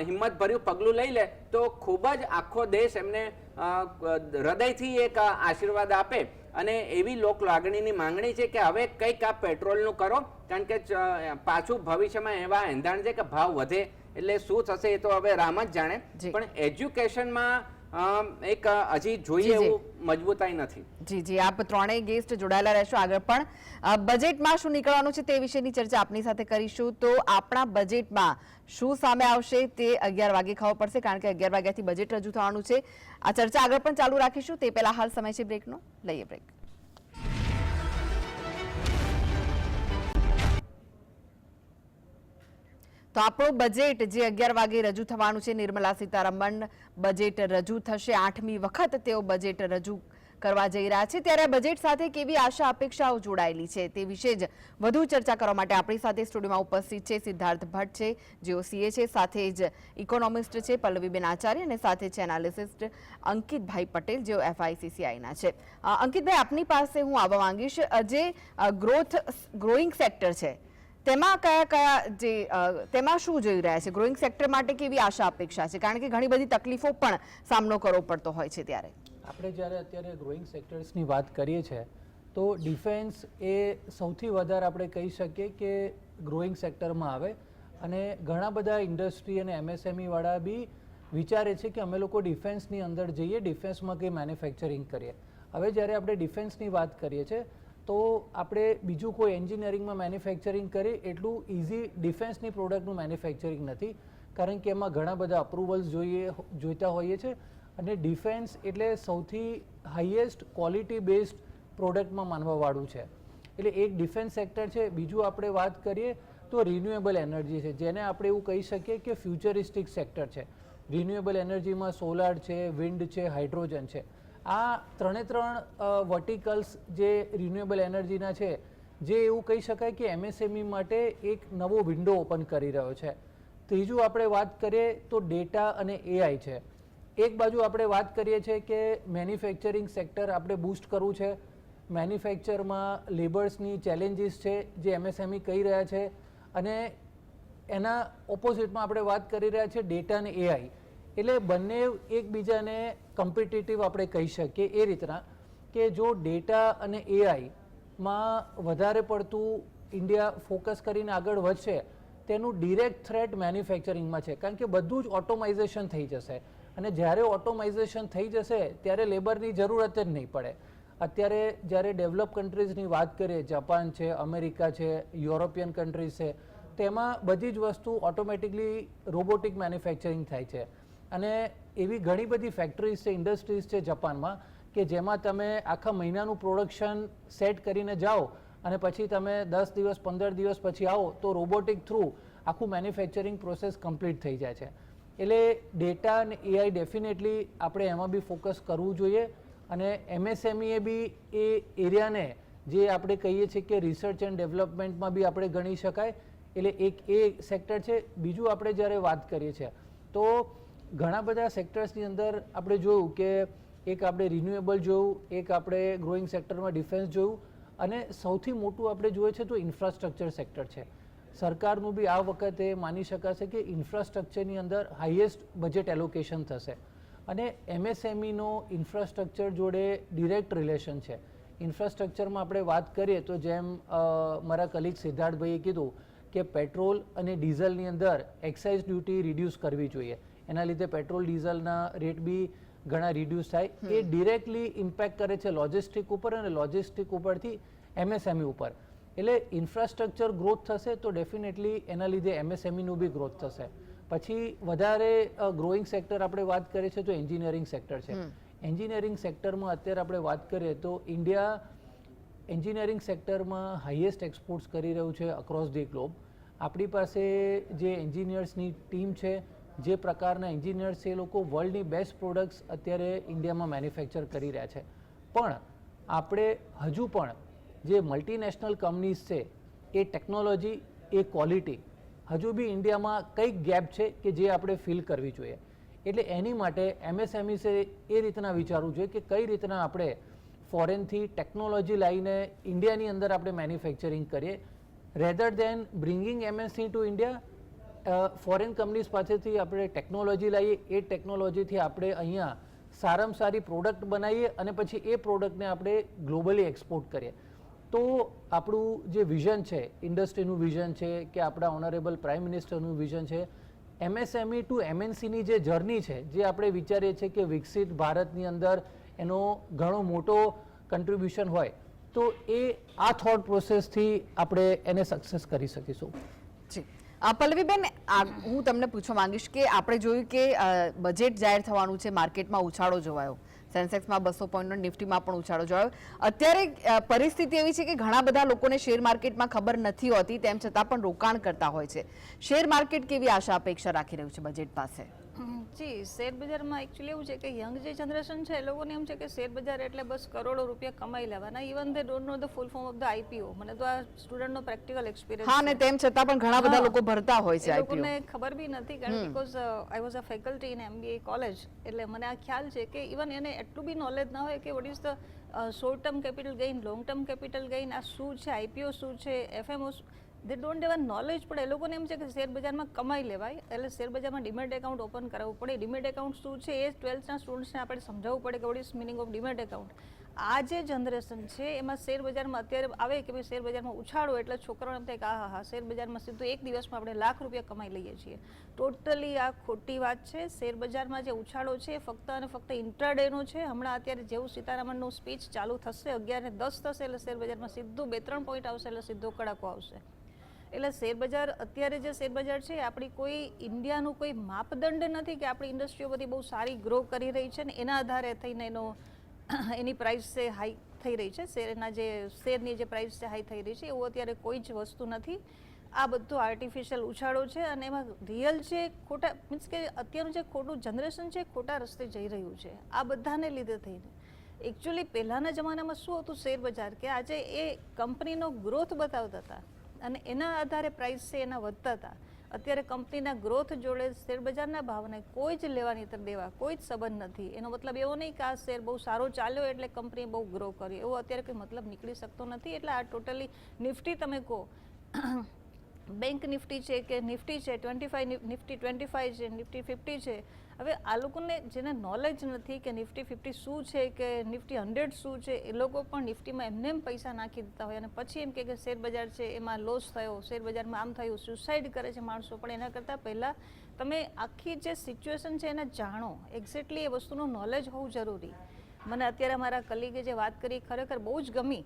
હિંમત ભર્યું પગલું લઈ લે તો ખૂબ જ આખો દેશ એમને હૃદયથી એક આશીર્વાદ આપે. અને એવી લોક લાગણીની માંગણી છે કે હવે કંઈક આ પેટ્રોલનું કરો, કારણ કે પાછું ભવિષ્યમાં એવા એંધાણ છે કે ભાવ વધે એટલે શું થશે એ તો હવે રામ જ જાણે. પણ એજ્યુકેશનમાં એક હજી જોઈએ એવું મજબૂતાઈ નથી. જી જી, આપ ત્રણેય ગેસ્ટ જોડાયેલા રહેશો. આગળ પણ બજેટમાં શું નીકળવાનું છે તે વિશેની ચર્ચા આપની સાથે કરીશું. તો આપણા બજેટમાં શું સામે આવશે તે 11 વાગે ખબર પડશે, કારણ કે 11 વાગ્યાથી બજેટ રજૂ થવાનું છે. આ ચર્ચા આગળ પણ ચાલુ રાખીશું. તે પહેલા હાલ સમય છે બ્રેકનો. લઈએ બ્રેક. તો આપણું બજેટ જે 11 વાગે રજૂ થવાનું છે, નિર્મલા સીતારમણ બજેટ રજૂ થશે. 8મી વખત તેઓ બજેટ રજૂ કરવા જઈ રહ્યા છે. ત્યારે આ બજેટ સાથે કેવી આશા અપેક્ષાઓ જોડાયેલી છે તે વિશે જ વધુ ચર્ચા કરવા માટે આપણી સાથે સ્ટુડિયોમાં ઉપસ્થિત છે સિદ્ધાર્થ ભટ્ટ છે, જેઓ સીએ છે, સાથે જ ઇકોનોમિસ્ટ છે પલ્લવીબેન આચાર્ય, અને સાથે છે એનાલિસ્ટ અંકિતભાઈ પટેલ, જેઓ FICCIના છે. અંકિતભાઈ, આપની પાસે હું આવવા માંગીશ. જે ગ્રોઈંગ સેક્ટર છે તેમાં તેમાં શું જોઈ રહ્યા છે? ગ્રોઈંગ સેક્ટર માટે કેવી આશા અપેક્ષા છે? કારણ કે ઘણી બધી તકલીફો પણ સામનો કરવો પડતો હોય છે. ત્યારે આપણે જ્યારે અત્યારે ગ્રોઈંગ સેક્ટર્સની વાત કરીએ છીએ તો ડિફેન્સ એ સૌથી વધારે આપણે કહી શકીએ કે ગ્રોઈંગ સેક્ટરમાં આવે. અને ઘણા બધા ઇન્ડસ્ટ્રી અને MSME વાળા બી વિચારે છે કે અમે લોકો ડિફેન્સની અંદર જઈએ, ડિફેન્સમાં કંઈ મેન્યુફેક્ચરિંગ કરીએ. હવે જ્યારે આપણે ડિફેન્સની વાત કરીએ છીએ તો આપણે બીજું કોઈ એન્જિનિયરિંગમાં મેન્યુફેક્ચરિંગ કરીએ એટલું ઇઝી ડિફેન્સની પ્રોડક્ટનું મેન્યુફેક્ચરિંગ નથી, કારણ કે એમાં ઘણા બધા અપ્રુવલ્સ જોઈતા હોઈએ છે. અને ડિફેન્સ એટલે સૌથી હાઈએસ્ટ ક્વોલિટી બેઝડ પ્રોડક્ટમાં માનવાવાળું છે. એટલે એક ડિફેન્સ સેક્ટર છે. બીજું આપણે વાત કરીએ તો રિન્યુએબલ એનર્જી છે, જેને આપણે એવું કહી શકીએ કે ફ્યુચરિસ્ટિક સેક્ટર છે. રિન્યુએબલ એનર્જીમાં સોલાર છે, વિન્ડ છે, હાઇડ્રોજન છે. આ ત્રણે વર્ટિકલ્સ જે રિન્યુએબલ એનર્જીના છે, જે એવું કહી શકાય કે MSME માટે એક નવો વિન્ડો ઓપન કરી રહ્યો છે. ત્રીજું આપણે વાત કરીએ તો ડેટા અને AI છે. એક બાજુ આપણે વાત કરીએ છીએ કે મેન્યુફેક્ચરિંગ સેક્ટર આપણે બૂસ્ટ કરવું છે. મેન્યુફેક્ચરમાં લેબર્સની ચેલેન્જીસ છે જે MSME કહી રહ્યા છે, અને એના ઓપોઝિટમાં આપણે વાત કરી રહ્યા છીએ ડેટા અને AI. એટલે બંને એકબીજાને કમ્પિટિટિવ આપણે કહી શકીએ એ રીતના કે જો ડેટા અને AIમાં વધારે પડતું ઇન્ડિયા ફોકસ કરીને આગળ વધશે, તેનું ડિરેક્ટ થ્રેટ મેન્યુફેક્ચરિંગમાં છે, કારણ કે બધું જ ઓટોમાઇઝેશન થઈ જશે. અને જ્યારે ઓટોમાઇઝેશન થઈ જશે ત્યારે લેબરની જરૂરત જ નહીં પડે. અત્યારે જ્યારે ડેવલપ કન્ટ્રીઝની વાત કરીએ, જાપાન છે, અમેરિકા છે, યુરોપિયન કન્ટ્રીઝ છે, તેમાં બધી જ વસ્તુ ઓટોમેટિકલી રોબોટિક મેન્યુફેક્ચરિંગ થાય છે. અને એવી ઘણી બધી ફેક્ટરીઝ છે, ઇન્ડસ્ટ્રીઝ છે જાપાનમાં કે જેમાં તમે આખા મહિનાનું પ્રોડક્શન સેટ કરીને જાઓ અને પછી તમે 10 દિવસ 15 દિવસ પછી આવો તો રોબોટિક થ્રુ આખું મેન્યુફેક્ચરિંગ પ્રોસેસ કમ્પ્લીટ થઈ જાય છે. એટલે ડેટા અને AI ડેફિનેટલી આપણે એમાં બી ફોકસ કરવું જોઈએ. અને MSME બી એ એરિયાને જે આપણે કહીએ છીએ કે રિસર્ચ એન્ડ ડેવલપમેન્ટમાં બી આપણે ગણી શકાય. એટલે એક એ સેક્ટર છે. બીજું આપણે જ્યારે વાત કરીએ છીએ તો ઘણા બધા સેક્ટર્સની અંદર આપણે જોયું કે એક આપણે રિન્યુએબલ જોયું, એક આપણે ગ્રોઈંગ સેક્ટરમાં ડિફેન્સ જોયું, અને સૌથી મોટું આપણે જોઈએ છે તો ઇન્ફ્રાસ્ટ્રક્ચર સેક્ટર છે. સરકારનું બી આ વખતે માની શકાશે કે ઇન્ફ્રાસ્ટ્રક્ચરની અંદર હાઈએસ્ટ બજેટ એલોકેશન થશે અને MSMEનો ઇન્ફ્રાસ્ટ્રક્ચર જોડે ડિરેક્ટ રિલેશન છે. ઇન્ફ્રાસ્ટ્રક્ચરમાં આપણે વાત કરીએ તો જેમ મારા કલીગ સિદ્ધાર્થભાઈએ કીધું કે પેટ્રોલ અને ડીઝલની અંદર એક્સાઇઝ ડ્યુટી રિડ્યુસ કરવી જોઈએ. એના લીધે પેટ્રોલ ડીઝલના રેટ બી ઘણા રિડ્યુસ થાય. એ ડિરેક્ટલી ઇમ્પેક્ટ કરે છે લોજિસ્ટિક ઉપર અને લોજિસ્ટિક ઉપરથી MSME ઉપર. એટલે ઇન્ફ્રાસ્ટ્રક્ચર ગ્રોથ થશે તો ડેફિનેટલી એના લીધે MSMEનું બી ગ્રોથ થશે. પછી વધારે ગ્રોઈંગ સેક્ટર આપણે વાત કરીએ છીએ તો એન્જિનિયરિંગ સેક્ટર છે. એન્જિનિયરિંગ સેક્ટરમાં અત્યારે આપણે વાત કરીએ તો ઇન્ડિયા એન્જિનિયરિંગ સેક્ટરમાં હાઈએસ્ટ એક્સપોર્ટ્સ કરી રહ્યું છે અક્રોસ ધી ગ્લોબ. આપણી પાસે જે એન્જિનિયર્સની ટીમ છે, જે પ્રકારના એન્જિનિયર્સ છે, એ લોકો વર્લ્ડની બેસ્ટ પ્રોડક્ટ્સ અત્યારે ઇન્ડિયામાં મેન્યુફેક્ચર કરી રહ્યા છે. પણ આપણે હજુ પણ જે મલ્ટીનેશનલ કંપનીઝ છે એ ટેકનોલોજી, એ ક્વોલિટી હજુ બી ઇન્ડિયામાં કંઈક ગેપ છે કે જે આપણે ફિલ કરવી જોઈએ. એટલે એની માટે MSME એ રીતના વિચારવું જોઈએ કે કઈ રીતના આપણે ફોરેનથી ટેકનોલોજી લાવીને ઇન્ડિયાની અંદર આપણે મેન્યુફેક્ચરિંગ કરીએ rather then bringing MSE to India. Foreign companies પાસેથી આપણે ટેકનોલોજી લાવીએ, એ ટેકનોલોજીથી આપણે અહીંયા સારામાં સારી પ્રોડક્ટ બનાવીએ અને પછી એ પ્રોડક્ટને આપણે ગ્લોબલી એક્સપોર્ટ કરીએ. તો આપણું જે વિઝન છે, ઇન્ડસ્ટ્રીનું વિઝન છે કે આપણા ઓનરેબલ પ્રાઇમ મિનિસ્ટરનું વિઝન છે, MSME ટુ MNCની જે જર્ની છે, જે આપણે વિચારીએ છીએ કે વિકસિત ભારતની અંદર એનો ઘણો મોટો કન્ટ્રીબ્યુશન હોય, તો એ આ થોટ પ્રોસેસથી આપણે એને સક્સેસ કરી શકીશું. જી પલ્લવીબેન, હું તમને પૂછવા માંગીશ કે આપણે જોયું કે બજેટ જાહેર થવાનું છે, માર્કેટમાં ઉછાળો જોવાયો, સેન્સેક્સમાં 200 પોઈન્ટનો, નિફ્ટીમાં પણ ઉછાળો જોવાયો. અત્યારે પરિસ્થિતિ એવી છે કે ઘણા બધા લોકોને શેર માર્કેટમાં ખબર નથી હોતી, તેમ છતાં પણ રોકાણ કરતા હોય છે. શેર માર્કેટ કેવી આશા અપેક્ષા રાખી રહ્યું છે બજેટ પાસે? જી, શેર બજારમાં એકચ્યુઅલી એવું છે કે યંગ જે જનરેશન છે એ લોકોને એમ છે કે શેર બજાર એટલે બસ કરોડો રૂપિયા કમાઈ લેવાના. Even they don't know the full form of the IPO. મને તો આ સ્ટુડન્ટનો પ્રેક્ટિકલ એક્સપિરિયન્સ. હા, ને તેમ છતાં પણ ઘણા બધા લોકો ભરતા હોય છે IPO. લોકોને ખબર બી નથી, કારણ because I was a faculty in MBA college, એટલે મને આ ખ્યાલ છે કે ઇવન એને એટલું બી નોલેજ ના હોય કે what is the short term capital gain, long term capital gain, આ શું છે, IPO શું છે, FMO. They don't have knowledge. પણ એ લોકોને એમ છે કે શેર બજારમાં કમાઈ લેવાય, એટલે શેર બજારમાં ડિમેટ એકાઉન્ટ ઓપન કરાવવું પડે. ડિમેટ એકાઉન્ટ શું છે એ 12થના સ્ટુડન્ટ્સને આપણે સમજાવવું પડે કે what is meaning of demat account. આ જે જનરેશન છે એમાં શેર બજારમાં અત્યારે આવે કે ભાઈ શેર બજારમાં ઉછાળો એટલે છોકરાઓને એમ થાય કે હા શેર બજારમાં સીધું એક દિવસમાં આપણે લાખ રૂપિયા કમાઈ લઈએ છીએ. ટોટલી આ ખોટી વાત છે. શેર બજારમાં જે ઉછાળો છે ફક્ત અને ફક્ત ઇન્ટ્રાડેનો છે. હમણાં અત્યારે જેવું સીતારામનનું સ્પીચ ચાલુ થશે, 11:10 થશે એટલે શેર બજારમાં સીધું 2-3 પોઈન્ટ આવશે એટલે સીધો કડાકો આવશે. એટલે શેર બજાર અત્યારે જે શેર બજાર છે આપણી કોઈ ઇન્ડિયાનું કોઈ માપદંડ નથી કે આપણી ઇન્ડસ્ટ્રીઓ બધી બહુ સારી ગ્રો કરી રહી છે ને એના આધારે થઈને એની પ્રાઇસ છે હાઈ થઈ રહી છે. શેરના જે શેરની જે પ્રાઇસ છે હાઈ થઈ રહી છે એવું અત્યારે કોઈ જ વસ્તુ નથી. આ બધું આર્ટિફિશિયલ ઉછાળો છે અને એમાં રિયલ છે ખોટા, મીન્સ કે અત્યારનું જે ખોટું જનરેશન છે ખોટા રસ્તે જઈ રહ્યું છે આ બધાને લીધે થઈને. એકચ્યુઅલી પહેલાંના જમાનામાં શું હતું શેર બજાર કે આજે એ કંપનીનો ગ્રોથ બતાવતા હતા અને એના આધારે પ્રાઇસ છે એના વધતા હતા. અત્યારે કંપનીના ગ્રોથ જોડે શેર બજારના ભાવને કોઈ જ લેવાની દેવા કોઈ જ સંબંધ નથી. એનો મતલબ એવો નહીં કે આ શેર બહુ સારો ચાલ્યો એટલે કંપની બહુ ગ્રો કરી, એવો અત્યારે કોઈ મતલબ નીકળી શકતો નથી. એટલે આ ટોટલી નિફ્ટી તમે કહો, બેંક નિફ્ટી છે કે નિફ્ટી છે 25, નિફ્ટી 25 છે, નિફ્ટી 50 છે. હવે આ લોકોને જેને નોલેજ નથી કે નિફ્ટી 50 શું છે કે નિફ્ટી 100 શું છે, એ લોકો પણ નિફ્ટીમાં એમને એમ પૈસા નાખી દેતા હોય અને પછી એમ કે શેર બજાર છે એમાં લોસ થયો, શેર બજારમાં આમ થયું, સુસાઇડ કરે છે માણસો. પણ એના કરતાં પહેલાં તમે આખી જે સિચ્યુએશન છે એને જાણો, એક્ઝેક્ટલી એ વસ્તુનું નોલેજ હોવું જરૂરી. મને અત્યારે મારા કલીગે જે વાત કરી ખરેખર બહુ જ ગમી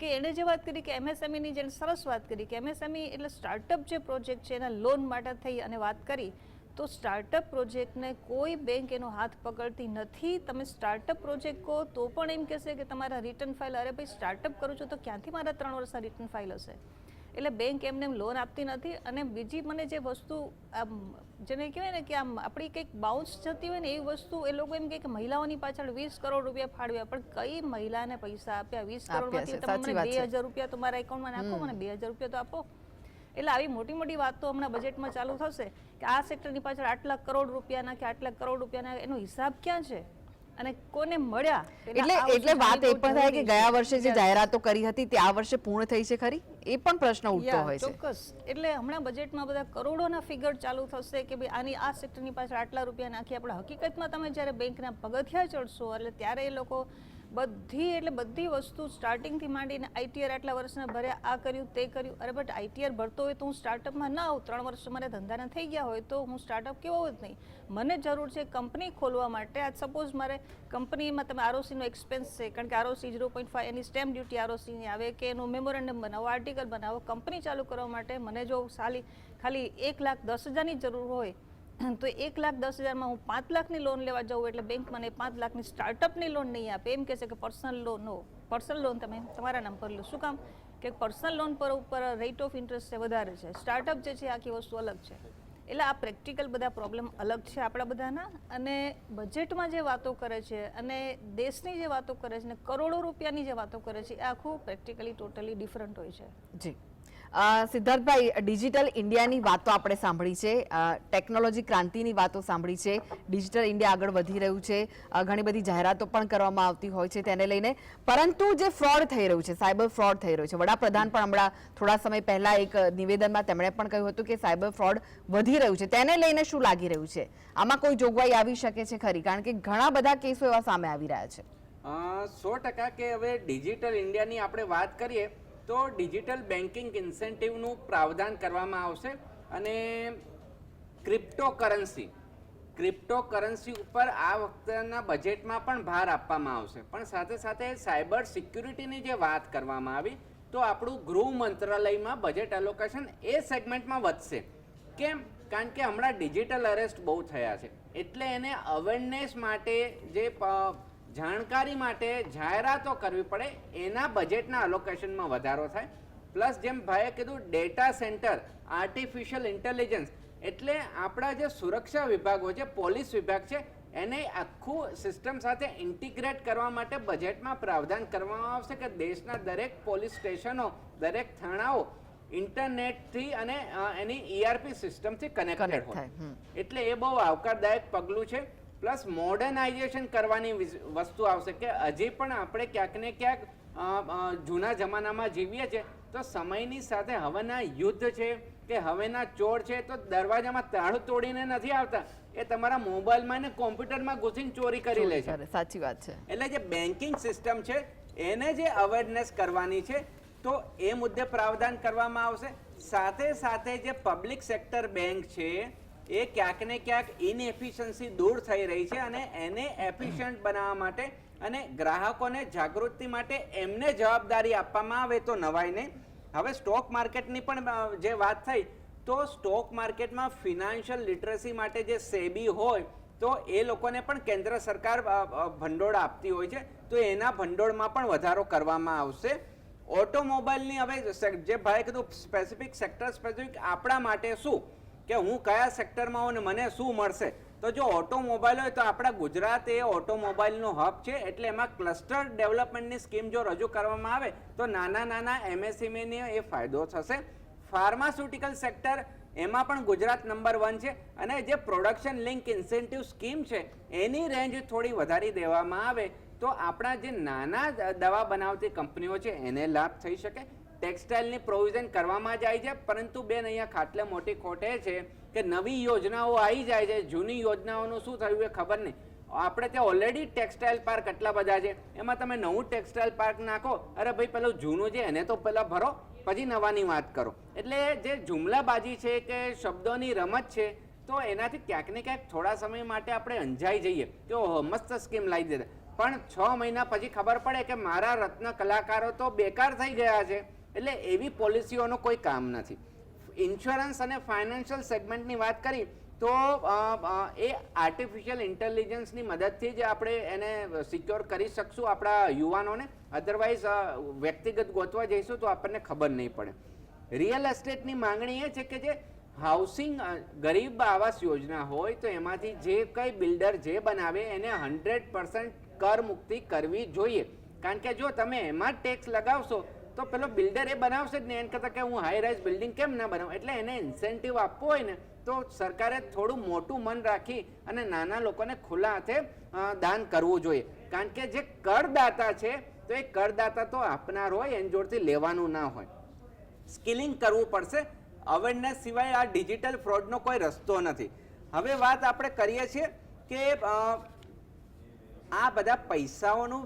કે એણે જે વાત કરી કે MSMEની જેને સરસ વાત કરી કે MSME એટલે સ્ટાર્ટઅપ જે પ્રોજેક્ટ છે એના લોન માટે થઈ અને વાત કરી. તો સ્ટાર્ટઅપ પ્રોજેક્ટને કોઈ બેંક એનો હાથ પકડતી નથી. તમે સ્ટાર્ટઅપ પ્રોજેક્ટ કહો તો પણ એમ કહેશે કે તમારા રિટર્ન ફાઇલ, અરે ભાઈ સ્ટાર્ટઅપ કરું છું તો ક્યાંથી મારા 3 વર્ષના રિટર્ન ફાઇલ હશે. એટલે બેંક એમને એમ લોન આપતી નથી. અને બીજી મને જે વસ્તુ જેને કહેવાય ને કે આમ આપણી કંઈક બાઉન્સ જતી હોય ને એવી વસ્તુ એ લોકો એમ કહે કે મહિલાઓની પાછળ 20 કરોડ રૂપિયા ફાળવ્યા. પણ કઈ મહિલાને પૈસા આપ્યા? 20 કરોડમાંથી તમે મને 2000 રૂપિયા તો મારા એકાઉન્ટમાં નાખો, મને 2000 રૂપિયા તો આપો. એટલે આવી મોટી મોટી વાતો હમણાં બજેટમાં ચાલુ થશે કે આ સેક્ટરની પાછળ આટલા કરોડ રૂપિયાના કે આટલા કરોડ રૂપિયાના, એનો હિસાબ ક્યાં છે? અને કોને મળ્યા એટલે એટલે વાત એ પણ થાય કે ગયા વર્ષે જે જાહેરાતો કરી હતી તે આ વર્ષે પૂર્ણ થઈ છે ખરી, એ પણ પ્રશ્ન ઉઠતો હોય છે. ચોક્કસ. એટલે હમણાં બજેટમાં બધા કરોડોના ફિગર ચાલુ થશે કે ભાઈ આની આ સેક્ટરની પાછળ આટલા રૂપિયા નાખી. આપણે હકીકતમાં તમે જ્યારે બેંકના પગથિયા ચડશો એટલે ત્યારે એ લોકો બધી વસ્તુ સ્ટાર્ટિંગથી માંડીને આઈટીઆર આટલા વર્ષના ભર્યા, આ કર્યું તે કર્યું. અરે બટ આઈટીઆર ભરતો હોય તો હું સ્ટાર્ટઅપમાં ના આવું. 3 વર્ષ મારે ધંધાના થઈ ગયા હોય તો હું સ્ટાર્ટઅપ કેવો જ નહીં. મને જરૂર છે કંપની ખોલવા માટે. આજ સપોઝ મારે કંપનીમાં તમે આરઓસીનો એક્સપેન્સ છે, કારણ કે આરઓસી 0.5 એની સ્ટેમ્પ ડ્યુટી આરઓસીની આવે કે એનું મેમોરેન્ડમ બનાવો, આર્ટિકલ બનાવો. કંપની ચાલુ કરવા માટે મને જો ખાલી 1,10,000ની જરૂર હોય તો 1,10,000માં હું 5 લાખની લોન લેવા જાઉં એટલે બેંક મને 5 લાખની સ્ટાર્ટઅપની લોન નહીં આપે. એમ કહેશે કે પર્સનલ લોન તમે તમારા નામ પર લો. શું કામ? કે પર્સનલ લોન પર ઉપર રેટ ઓફ ઇન્ટરેસ્ટ વધારે છે, સ્ટાર્ટઅપ જે છે આખી વસ્તુ અલગ છે. એટલે આ પ્રેક્ટિકલ બધા પ્રોબ્લેમ અલગ છે આપણા બધાના. અને બજેટમાં જે વાતો કરે છે અને દેશની જે વાતો કરે છે અને કરોડો રૂપિયાની જે વાતો કરે છે એ આખું પ્રેક્ટિકલી ટોટલી ડિફરન્ટ હોય છે. જી સિદ્ધાર્થભાઈ, ડિજિટલ ઇન્ડિયાની વાતો આપણે સાંભળી છે, ટેકનોલોજી ક્રાંતિની વાતો સાંભળી છે, ડિજિટલ ઇન્ડિયા આગળ વધી રહ્યું છે, ઘણી બધી જાહેરાતો પણ કરવામાં આવતી હોય છે તેને લઈને. પરંતુ જે ફ્રોડ થઈ રહ્યું છે, સાયબર ફ્રોડ થઈ રહ્યું છે, વડાપ્રધાન પણ હમણાં થોડા સમય પહેલા એક નિવેદનમાં તેમણે પણ કહ્યું હતું કે સાયબર ફ્રોડ વધી રહ્યું છે. તેને લઈને શું લાગી રહ્યું છે? આમાં કોઈ જોગવાઈ આવી શકે છે ખરી? કારણ કે ઘણા બધા કેસો એવા સામે આવી રહ્યા છે. 100% કે હવે ડિજિટલ ઇન્ડિયાની આપણે વાત કરીએ તો ડિજિટલ બેન્કિંગ ઇન્સેન્ટિવનું પ્રાવધાન કરવામાં આવશે અને ક્રિપ્ટોકરન્સી ઉપર આ વખતેના બજેટમાં પણ ભાર આપવામાં આવશે. પણ સાથે સાથે સાયબર સિક્યુરિટીની જે વાત કરવામાં આવી તો આપણું ગૃહ મંત્રાલયમાં બજેટ એલોકેશન એ સેગમેન્ટમાં વધશે. કેમ? કારણ કે હમણાં ડિજિટલ અરેસ્ટ બહુ થયા છે એટલે એને અવેરનેસ માટે જે જાણકારી માટે જાહેરાતો કરવી પડે, એના બજેટના અલોકેશનમાં વધારો થાય. પ્લસ જેમ ભાઈએ કીધું ડેટા સેન્ટર, આર્ટિફિશિયલ ઇન્ટેલિજન્સ, એટલે આપણા જે સુરક્ષા વિભાગો છે, પોલીસ વિભાગ છે, એને આખું સિસ્ટમ સાથે ઇન્ટિગ્રેટ કરવા માટે બજેટમાં પ્રાવધાન કરવામાં આવશે કે દેશના દરેક પોલીસ સ્ટેશનો, દરેક થાણાઓ ઇન્ટરનેટથી અને એની ERP સિસ્ટમથી કનેક્ટેડ હોય. એટલે એ બહુ આવકારદાયક પગલું છે. પ્લસ મોડર્નાઇઝેશન કરવાની વસ્તુ આવશે કે હજી પણ આપણે ક્યાંક ને ક્યાંક જૂના જમાનામાં જીવીએ છીએ તો સમયની સાથે હવેના યુદ્ધ છે કે હવેના ચોર છે તો દરવાજામાં તાળું તોડીને નથી આવતા, એ તમારા મોબાઈલમાં ને કોમ્પ્યુટરમાં ઘૂસીને ચોરી કરી લે છે. સાચી વાત છે. એટલે જે બેન્કિંગ સિસ્ટમ છે એને જે અવેરનેસ કરવાની છે તો એ મુદ્દે પ્રાવધાન કરવામાં આવશે. સાથે સાથે જે પબ્લિક સેક્ટર બેંક છે એ ક્યાંક ને ક્યાંક ઇનએફિશિયન્સી દૂર થઈ રહી છે અને એને એફિશિયન્ટ બનાવવા માટે અને ગ્રાહકોને જાગૃતિ માટે એમને જવાબદારી આપવામાં આવે તો નવાઈ નહીં. હવે સ્ટોક માર્કેટની પણ જે વાત થઈ તો સ્ટોક માર્કેટમાં ફિનાન્શિયલ લિટરસી માટે જે સેબી હોય તો એ લોકોને પણ કેન્દ્ર સરકાર ભંડોળ આપતી હોય છે તો એના ભંડોળમાં પણ વધારો કરવામાં આવશે. ઓટોમોબાઈલની હવે જે ભાઈ કીધું સ્પેસિફિક સેક્ટર સ્પેસિફિક આપણા માટે શું કે હું કયા સેક્ટરમાં હોઉં ને મને શું મળશે, તો જો ઓટોમોબાઈલ હોય તો આપણા ગુજરાત એ ઓટોમોબાઈલનો હબ છે એટલે એમાં ક્લસ્ટર ડેવલપમેન્ટની સ્કીમ જો રજૂ કરવામાં આવે તો નાના MSMEને એ ફાયદો થશે. ફાર્માસ્યુટિકલ સેક્ટર એમાં પણ ગુજરાત નંબર 1 છે અને જે પ્રોડક્શન લિંક ઇન્સેન્ટિવ સ્કીમ છે એની રેન્જ થોડી વધારી દેવામાં આવે તો આપણા જે નાના દવા બનાવતી કંપનીઓ છે એને લાભ થઈ શકે. ટેક્સટાઇલની પ્રોવિઝન કરવામાં જ આવી છે પરંતુ બેન અહીંયા ખાટલે મોટી ખોટ એ છે કે નવી યોજનાઓ આવી જાય છે, જૂની યોજનાઓનું શું થયું એ ખબર નહીં. આપણે ત્યાં ઓલરેડી ટેક્સટાઇલ પાર્ક એટલા બધા છે, એમાં તમે નવું ટેક્સટાઇલ પાર્ક નાખો, અરે ભાઈ પેલું જૂનું છે એને તો પહેલાં ભરો પછી નવાની વાત કરો. એટલે જે જુમલાબાજી છે કે શબ્દોની રમત છે તો એનાથી ક્યાંક ને ક્યાંક થોડા સમય માટે આપણે અંજાઈ જઈએ કે ઓહો મસ્ત સ્કીમ લાવી દીધા, પણ 6 મહિના પછી ખબર પડે કે મારા રત્ન કલાકારો તો બેકાર થઈ ગયા છે. એટલે એવી પોલિસીઓનો કોઈ કામ નથી. ઇન્સ્યોરન્સ અને ફાઇનાન્શિયલ સેગમેન્ટની વાત કરી તો એ આર્ટિફિશિયલ ઇન્ટેલિજન્સની મદદથી જ આપણે એને સિક્યોર કરી શકશું આપણા યુવાનોને. અધરવાઇઝ વ્યક્તિગત ગોતવા જઈશું તો આપણને ખબર નહીં પડે. રિયલ એસ્ટેટની માંગણી એ છે કે જે હાઉસિંગ ગરીબ આવાસ યોજના હોય તો એમાંથી જે કંઈ બિલ્ડર જે બનાવે એને 100% કર મુક્તિ કરવી જોઈએ. કારણ કે જો તમે એમાં જ ટેક્સ લગાવશો તો પેલો બિલ્ડર એ બનાવશે જ નહીં, એને કરતાં કે હું હાઈ રાઇઝ બિલ્ડિંગ કેમ ના બનાવું. એટલે એને ઇન્સેન્ટિવ આપવો હોય ને તો સરકારે થોડું મોટું મન રાખી અને નાના લોકોને ખુલ્લા હાથે દાન કરવું જોઈએ. કારણ કે જે કરદાતા છે તો એ કરદાતા તો આપનાર હોય, એની જોડથી લેવાનું ના હોય. સ્કિલિંગ કરવું પડશે. અવેરનેસ સિવાય આ ડિજિટલ ફ્રોડનો કોઈ રસ્તો નથી. હવે વાત આપણે કરીએ છીએ કે આ બધા પૈસાઓનું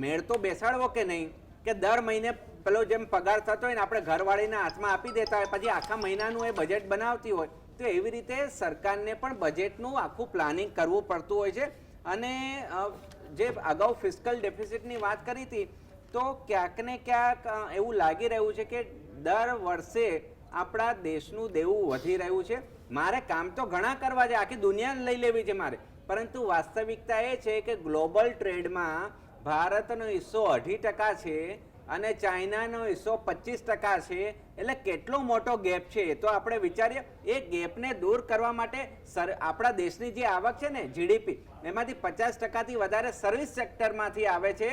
મેળ તો બેસાડવો કે નહીં, કે દર મહિને પેલો જેમ પગાર થતો હોય ને આપણે ઘરવાળીના હાથમાં આપી દેતા હોય, પછી આખા મહિનાનું એ બજેટ બનાવતી હોય, તો એવી રીતે સરકારને પણ બજેટનું આખું પ્લાનિંગ કરવું પડતું હોય છે. અને જે અગાઉ ફિસ્કલ ડેફિસિટની વાત કરી હતી, તો ક્યાંક ને ક્યાંક એવું લાગી રહ્યું છે કે દર વર્ષે આપણા દેશનું દેવું વધી રહ્યું છે. મારે કામ તો ઘણા કરવા છે, આખી દુનિયા લઈ લેવી છે મારે, પરંતુ વાસ્તવિકતા એ છે કે ગ્લોબલ ટ્રેડમાં ભારતનો હિસ્સો 2.5% છે અને ચાઇનાનો હિસ્સો 25% છે. એટલે કેટલો મોટો ગેપ છે. તો આપણે વિચારીએ એ ગેપને દૂર કરવા માટે આપણા દેશની જે આવક છે ને જીડીપી, એમાંથી 50%થી વધારે સર્વિસ સેક્ટરમાંથી આવે છે,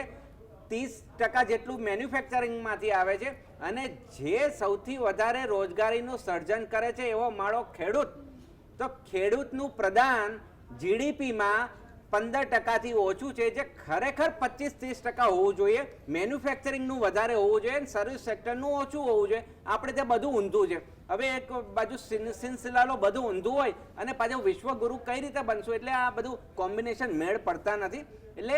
30% જેટલું મેન્યુફેક્ચરિંગમાંથી આવે છે, અને જે સૌથી વધારે રોજગારીનું સર્જન કરે છે એવો માળો ખેડૂત. તો ખેડૂતનું પ્રદાન જીડીપીમાં 15%થી ઓછું છે, જે ખરેખર 25-30% હોવું જોઈએ. મેન્યુફેક્ચરિંગનું વધારે હોવું જોઈએ અને સર્વિસ સેક્ટરનું ઓછું હોવું જોઈએ. આપણે ત્યાં બધું ઊંધું છે. હવે એક બાજુ સિલસિલાલો બધું ઊંધું હોય અને પાછું વિશ્વગુરુ કઈ રીતે બનશું, એટલે આ બધું કોમ્બિનેશન મેળ પડતા નથી. એટલે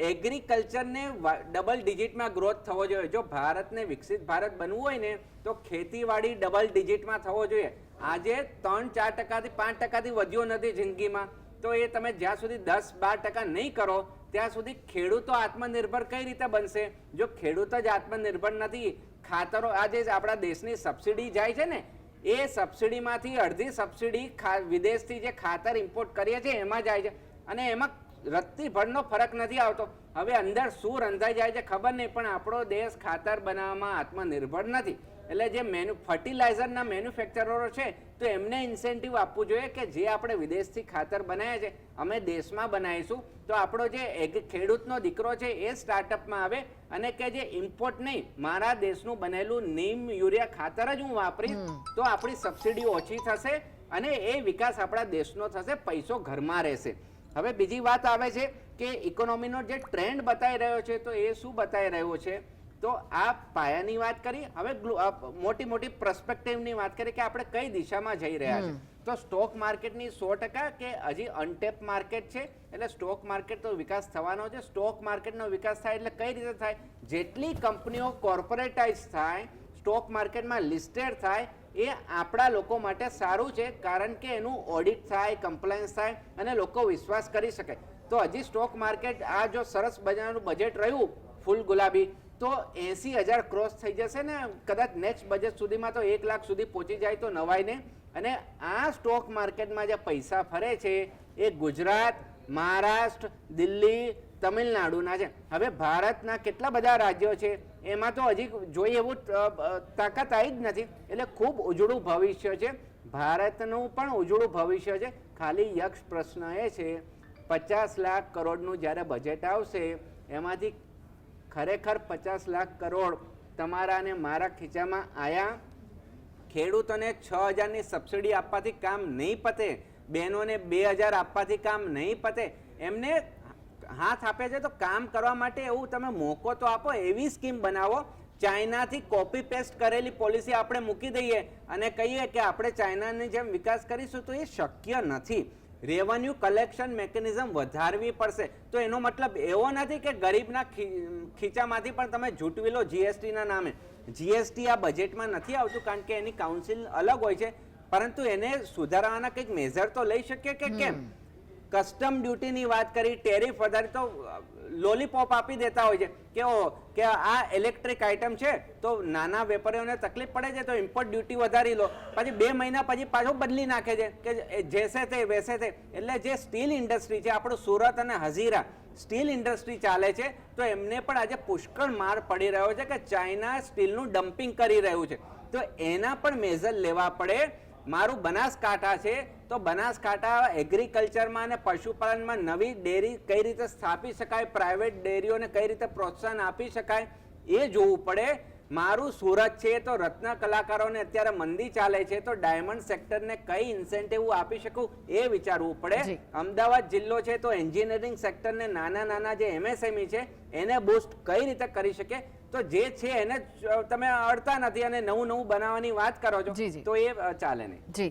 એગ્રીકલ્ચરને ડબલ ડિજિટમાં ગ્રોથ થવો જોઈએ. જો ભારતને વિકસિત ભારત બનવું હોય ને તો ખેતીવાડી ડબલ ડિજિટમાં થવો જોઈએ. આજે 3-4%થી 5%થી વધ્યો નથી જિંદગીમાં, તો એ તમે જ્યાં સુધી 10-12% નહીં કરો ત્યાં સુધી ખેડૂતો આત્મનિર્ભર કઈ રીતે બનશે? જો ખેડૂત જ આત્મનિર્ભર નથી, ખાતરો આજે આપણા દેશની સબસિડી જાય છે ને, એ સબસિડીમાંથી અડધી સબસિડી વિદેશથી જે ખાતર ઇમ્પોર્ટ કરીએ છીએ એમાં જાય છે, અને એમાં રત્તીભરનો ફરક નથી આવતો. હવે અંદર શું રંધાઈ જાય છે ખબર નહીં, પણ આપણો દેશ ખાતર બનાવવામાં આત્મનિર્ભર નથી. એટલે જે ફર્ટિલાઇઝરના મેન્યુફેક્ચરરો છે તો એમને ઇન્સેન્ટિવ આપવું જોઈએ કે જે આપણે વિદેશથી ખાતર બનાવ્યા છે અમે દેશમાં બનાવીશું, તો આપણો જે ખેડૂતનો દીકરો છે એ સ્ટાર્ટઅપમાં આવે, અને કે જે ઇમ્પોર્ટ નહીં, મારા દેશનું બનેલું નીમ યુરિયા ખાતર જ હું વાપરીશ, તો આપણી સબસિડી ઓછી થશે અને એ વિકાસ આપણા દેશનો થશે, પૈસો ઘરમાં રહેશે. હવે બીજી વાત આવે છે કે ઇકોનોમીનો જે ટ્રેન્ડ બતાવી રહ્યો છે, તો એ શું બતાવી રહ્યો છે? તો આ પાયાની વાત કરી. હવે મોટી મોટી પર્સપેક્ટિવની વાત કરીએ કે આપણે કઈ દિશામાં જઈ રહ્યા છે. તો સ્ટોક માર્કેટની 100% કે હજી અનટેપ માર્કેટ છે, એટલે સ્ટોક માર્કેટ તો વિકાસ થવાનો છે. સ્ટોક માર્કેટનો વિકાસ થાય એટલે કઈ રીતે થાય? જેટલી કંપનીઓ કોર્પોરેટાઇઝ થાય, સ્ટોક માર્કેટમાં લિસ્ટેડ થાય, એ આપણા લોકો માટે સારું છે, કારણ કે એનું ઓડિટ થાય, કમ્પ્લાયન્સ થાય અને લોકો વિશ્વાસ કરી શકે. તો હજી સ્ટોક માર્કેટ આ જો સરસ બજારનું બજેટ રહ્યું ફૂલ ગુલાબી, તો 80,000 ક્રોસ થઈ જશે ને કદાચ નેક્સ્ટ બજેટ સુધીમાં, તો 1 લાખ સુધી પહોંચી જાય તો નવાય ને. અને આ સ્ટોક માર્કેટમાં જે પૈસા ફરે છે એ ગુજરાત, મહારાષ્ટ્ર, દિલ્હી, તમિલનાડુના છે. હવે ભારતના કેટલા બધા રાજ્યો છે એમાં તો હજી જોઈએ એવું તાકાત આવી જ નથી. એટલે ખૂબ ઉજળું ભવિષ્ય છે ભારતનું, પણ ઉજળું ભવિષ્ય છે. ખાલી યક્ષ પ્રશ્ન એ છે 50 લાખ કરોડનું જ્યારે બજેટ આવશે એમાંથી ખરેખર 50 લાખ કરોડ તમારા અને મારા ખીચામાં આયા? ખેડૂતોને 6,000ની સબસિડી આપવાથી કામ નહીં પતે, બહેનોને 2,000 આપવાથી કામ નહીં પતે. એમને હાથ આપે છે તો કામ કરવા માટે એવું તમે મોકો તો આપો, એવી સ્કીમ બનાવો. ચાઇનાથી કોપી પેસ્ટ કરેલી પોલિસી આપણે મૂકી દઈએ અને કહીએ કે આપણે ચાઇનાની જેમ વિકાસ કરીશું, તો એ શક્ય નથી. રેવન્યુ કલેક્શન મેકેનિઝમ વધારવી પડશે. તો એનો મતલબ એવો નથી કે ગરીબના ખીચામાંથી પણ તમે ઝૂંટવી લો જીએસટીના નામે. જીએસટી આ બજેટમાં નથી આવતું કારણ કે એની કાઉન્સિલ અલગ હોય છે, પરંતુ એને સુધારવાના કંઈક મેજર તો લઈ શકીએ કે કેમ? કસ્ટમ ડ્યુટીની વાત કરી, ટેરિફ વધારી, તો લોલીપોપ આપી દેતા હોય છે કે આ ઇલેક્ટ્રિક આઇટમ છે તો નાના વેપારીઓને તકલીફ પડે છે તો ઇમ્પોર્ટ ડ્યુટી વધારી લો, પછી 2 મહિના પછી પાછો બદલી નાખે છે કે જેસે તે વેસે તે. એટલે જે સ્ટીલ ઇન્ડસ્ટ્રી છે, આપણું સુરત અને હઝીરા સ્ટીલ ઇન્ડસ્ટ્રી ચાલે છે, તો એમને પણ આજે પુષ્કળ માર પડી રહ્યો છે કે ચાઇના સ્ટીલનું ડમ્પિંગ કરી રહ્યું છે. તો એના પણ મેજર લેવા પડે. મારું બનાસકાંઠા છે, તો બનાસકાંઠા એગ્રીકલ્ચરમાં અને પશુપાલનમાં નવી ડેરી કઈ રીતે સ્થાપી શકાય, પ્રાઇવેટ ડેરીઓને કઈ રીતે પ્રોત્સાહન આપી શકાય એ જોવું પડે. મારું સુરત છે તો રત્ન કલાકારોને અત્યારે મંદી ચાલે છે તો ડાયમંડ સેક્ટરને કઈ ઇન્સેન્ટિવ આપી શકું એ વિચારવું પડે. જી. અમદાવાદ જિલ્લો છે તો એન્જિનિયરિંગ સેક્ટરને નાના જે એમએસએમઈ છે એને બૂસ્ટ કઈ રીતે કરી શકે, તો જે છે એને તમે અડતા નથી અને નવું બનાવવાની વાત કરો છો જી, જી. તો એ ચાલે નહીં. જી